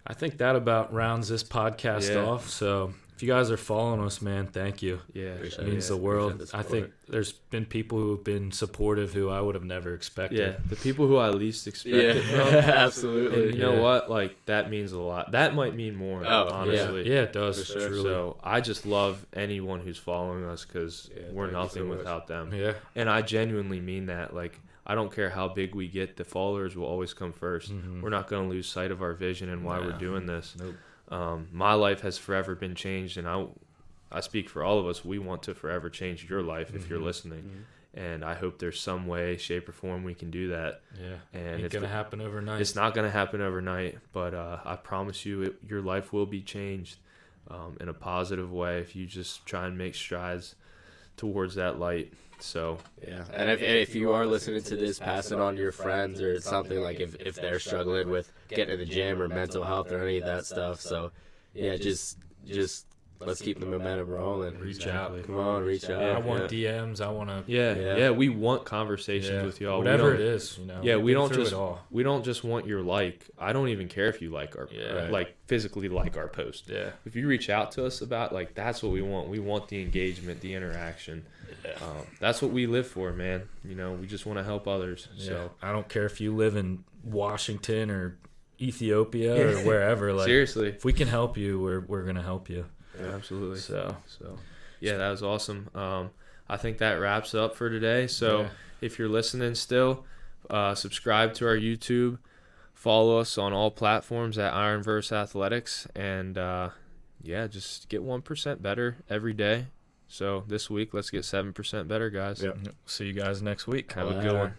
Speaker 1: I think that about rounds this podcast off. So if you guys are following us, man, thank you.
Speaker 2: Yeah,
Speaker 1: it means the world. I think there's been people who have been supportive who I would have never expected.
Speaker 2: Yeah, the people who I least expected.
Speaker 3: Absolutely.
Speaker 2: And you know what? Like, that means a lot. That might mean more, honestly.
Speaker 1: Yeah, it does.
Speaker 3: For sure.
Speaker 1: Truly.
Speaker 2: So I just love anyone who's following us because we're nothing without them.
Speaker 1: Yeah.
Speaker 2: And I genuinely mean that. Like, I don't care how big we get, the followers will always come first. We're not going to lose sight of our vision and why we're doing this.
Speaker 1: Nope.
Speaker 2: My life has forever been changed, and I speak for all of us. We want to forever change your life if you're listening. And I hope there's some way, shape, or form we can do that.
Speaker 1: Yeah,
Speaker 2: and
Speaker 1: it's going to happen overnight.
Speaker 2: It's not going to happen overnight, but I promise you your life will be changed in a positive way if you just try and make strides towards that light. So
Speaker 3: and if you are listening to this, pass it on to your friends or something, like if they're struggling with getting to the gym or mental health or any of that stuff. So just let's keep the momentum rolling.
Speaker 1: Reach out.
Speaker 3: Come on, reach out.
Speaker 1: I want DMs. I want to.
Speaker 2: Yeah. We want conversations with y'all.
Speaker 1: Whatever it is, you know.
Speaker 2: Yeah, we don't just want your like. I don't even care if you like our like physically like our post.
Speaker 1: Yeah.
Speaker 2: If you reach out to us about, like, that's what we want. We want the engagement, the interaction. Yeah. That's what we live for, man. You know, we just want to help others.
Speaker 1: Yeah.
Speaker 2: So
Speaker 1: I don't care if you live in Washington or Ethiopia or wherever. Like,
Speaker 2: seriously,
Speaker 1: if we can help you, we're gonna help you.
Speaker 2: Yeah, absolutely.
Speaker 1: So
Speaker 2: yeah, that was awesome. I think that wraps up for today. So if you're listening still, subscribe to our YouTube, follow us on all platforms at Ironverse Athletics, and just get 1% better every day. So this week, let's get 7% better, guys.
Speaker 1: See you guys next week.
Speaker 2: Have a good one.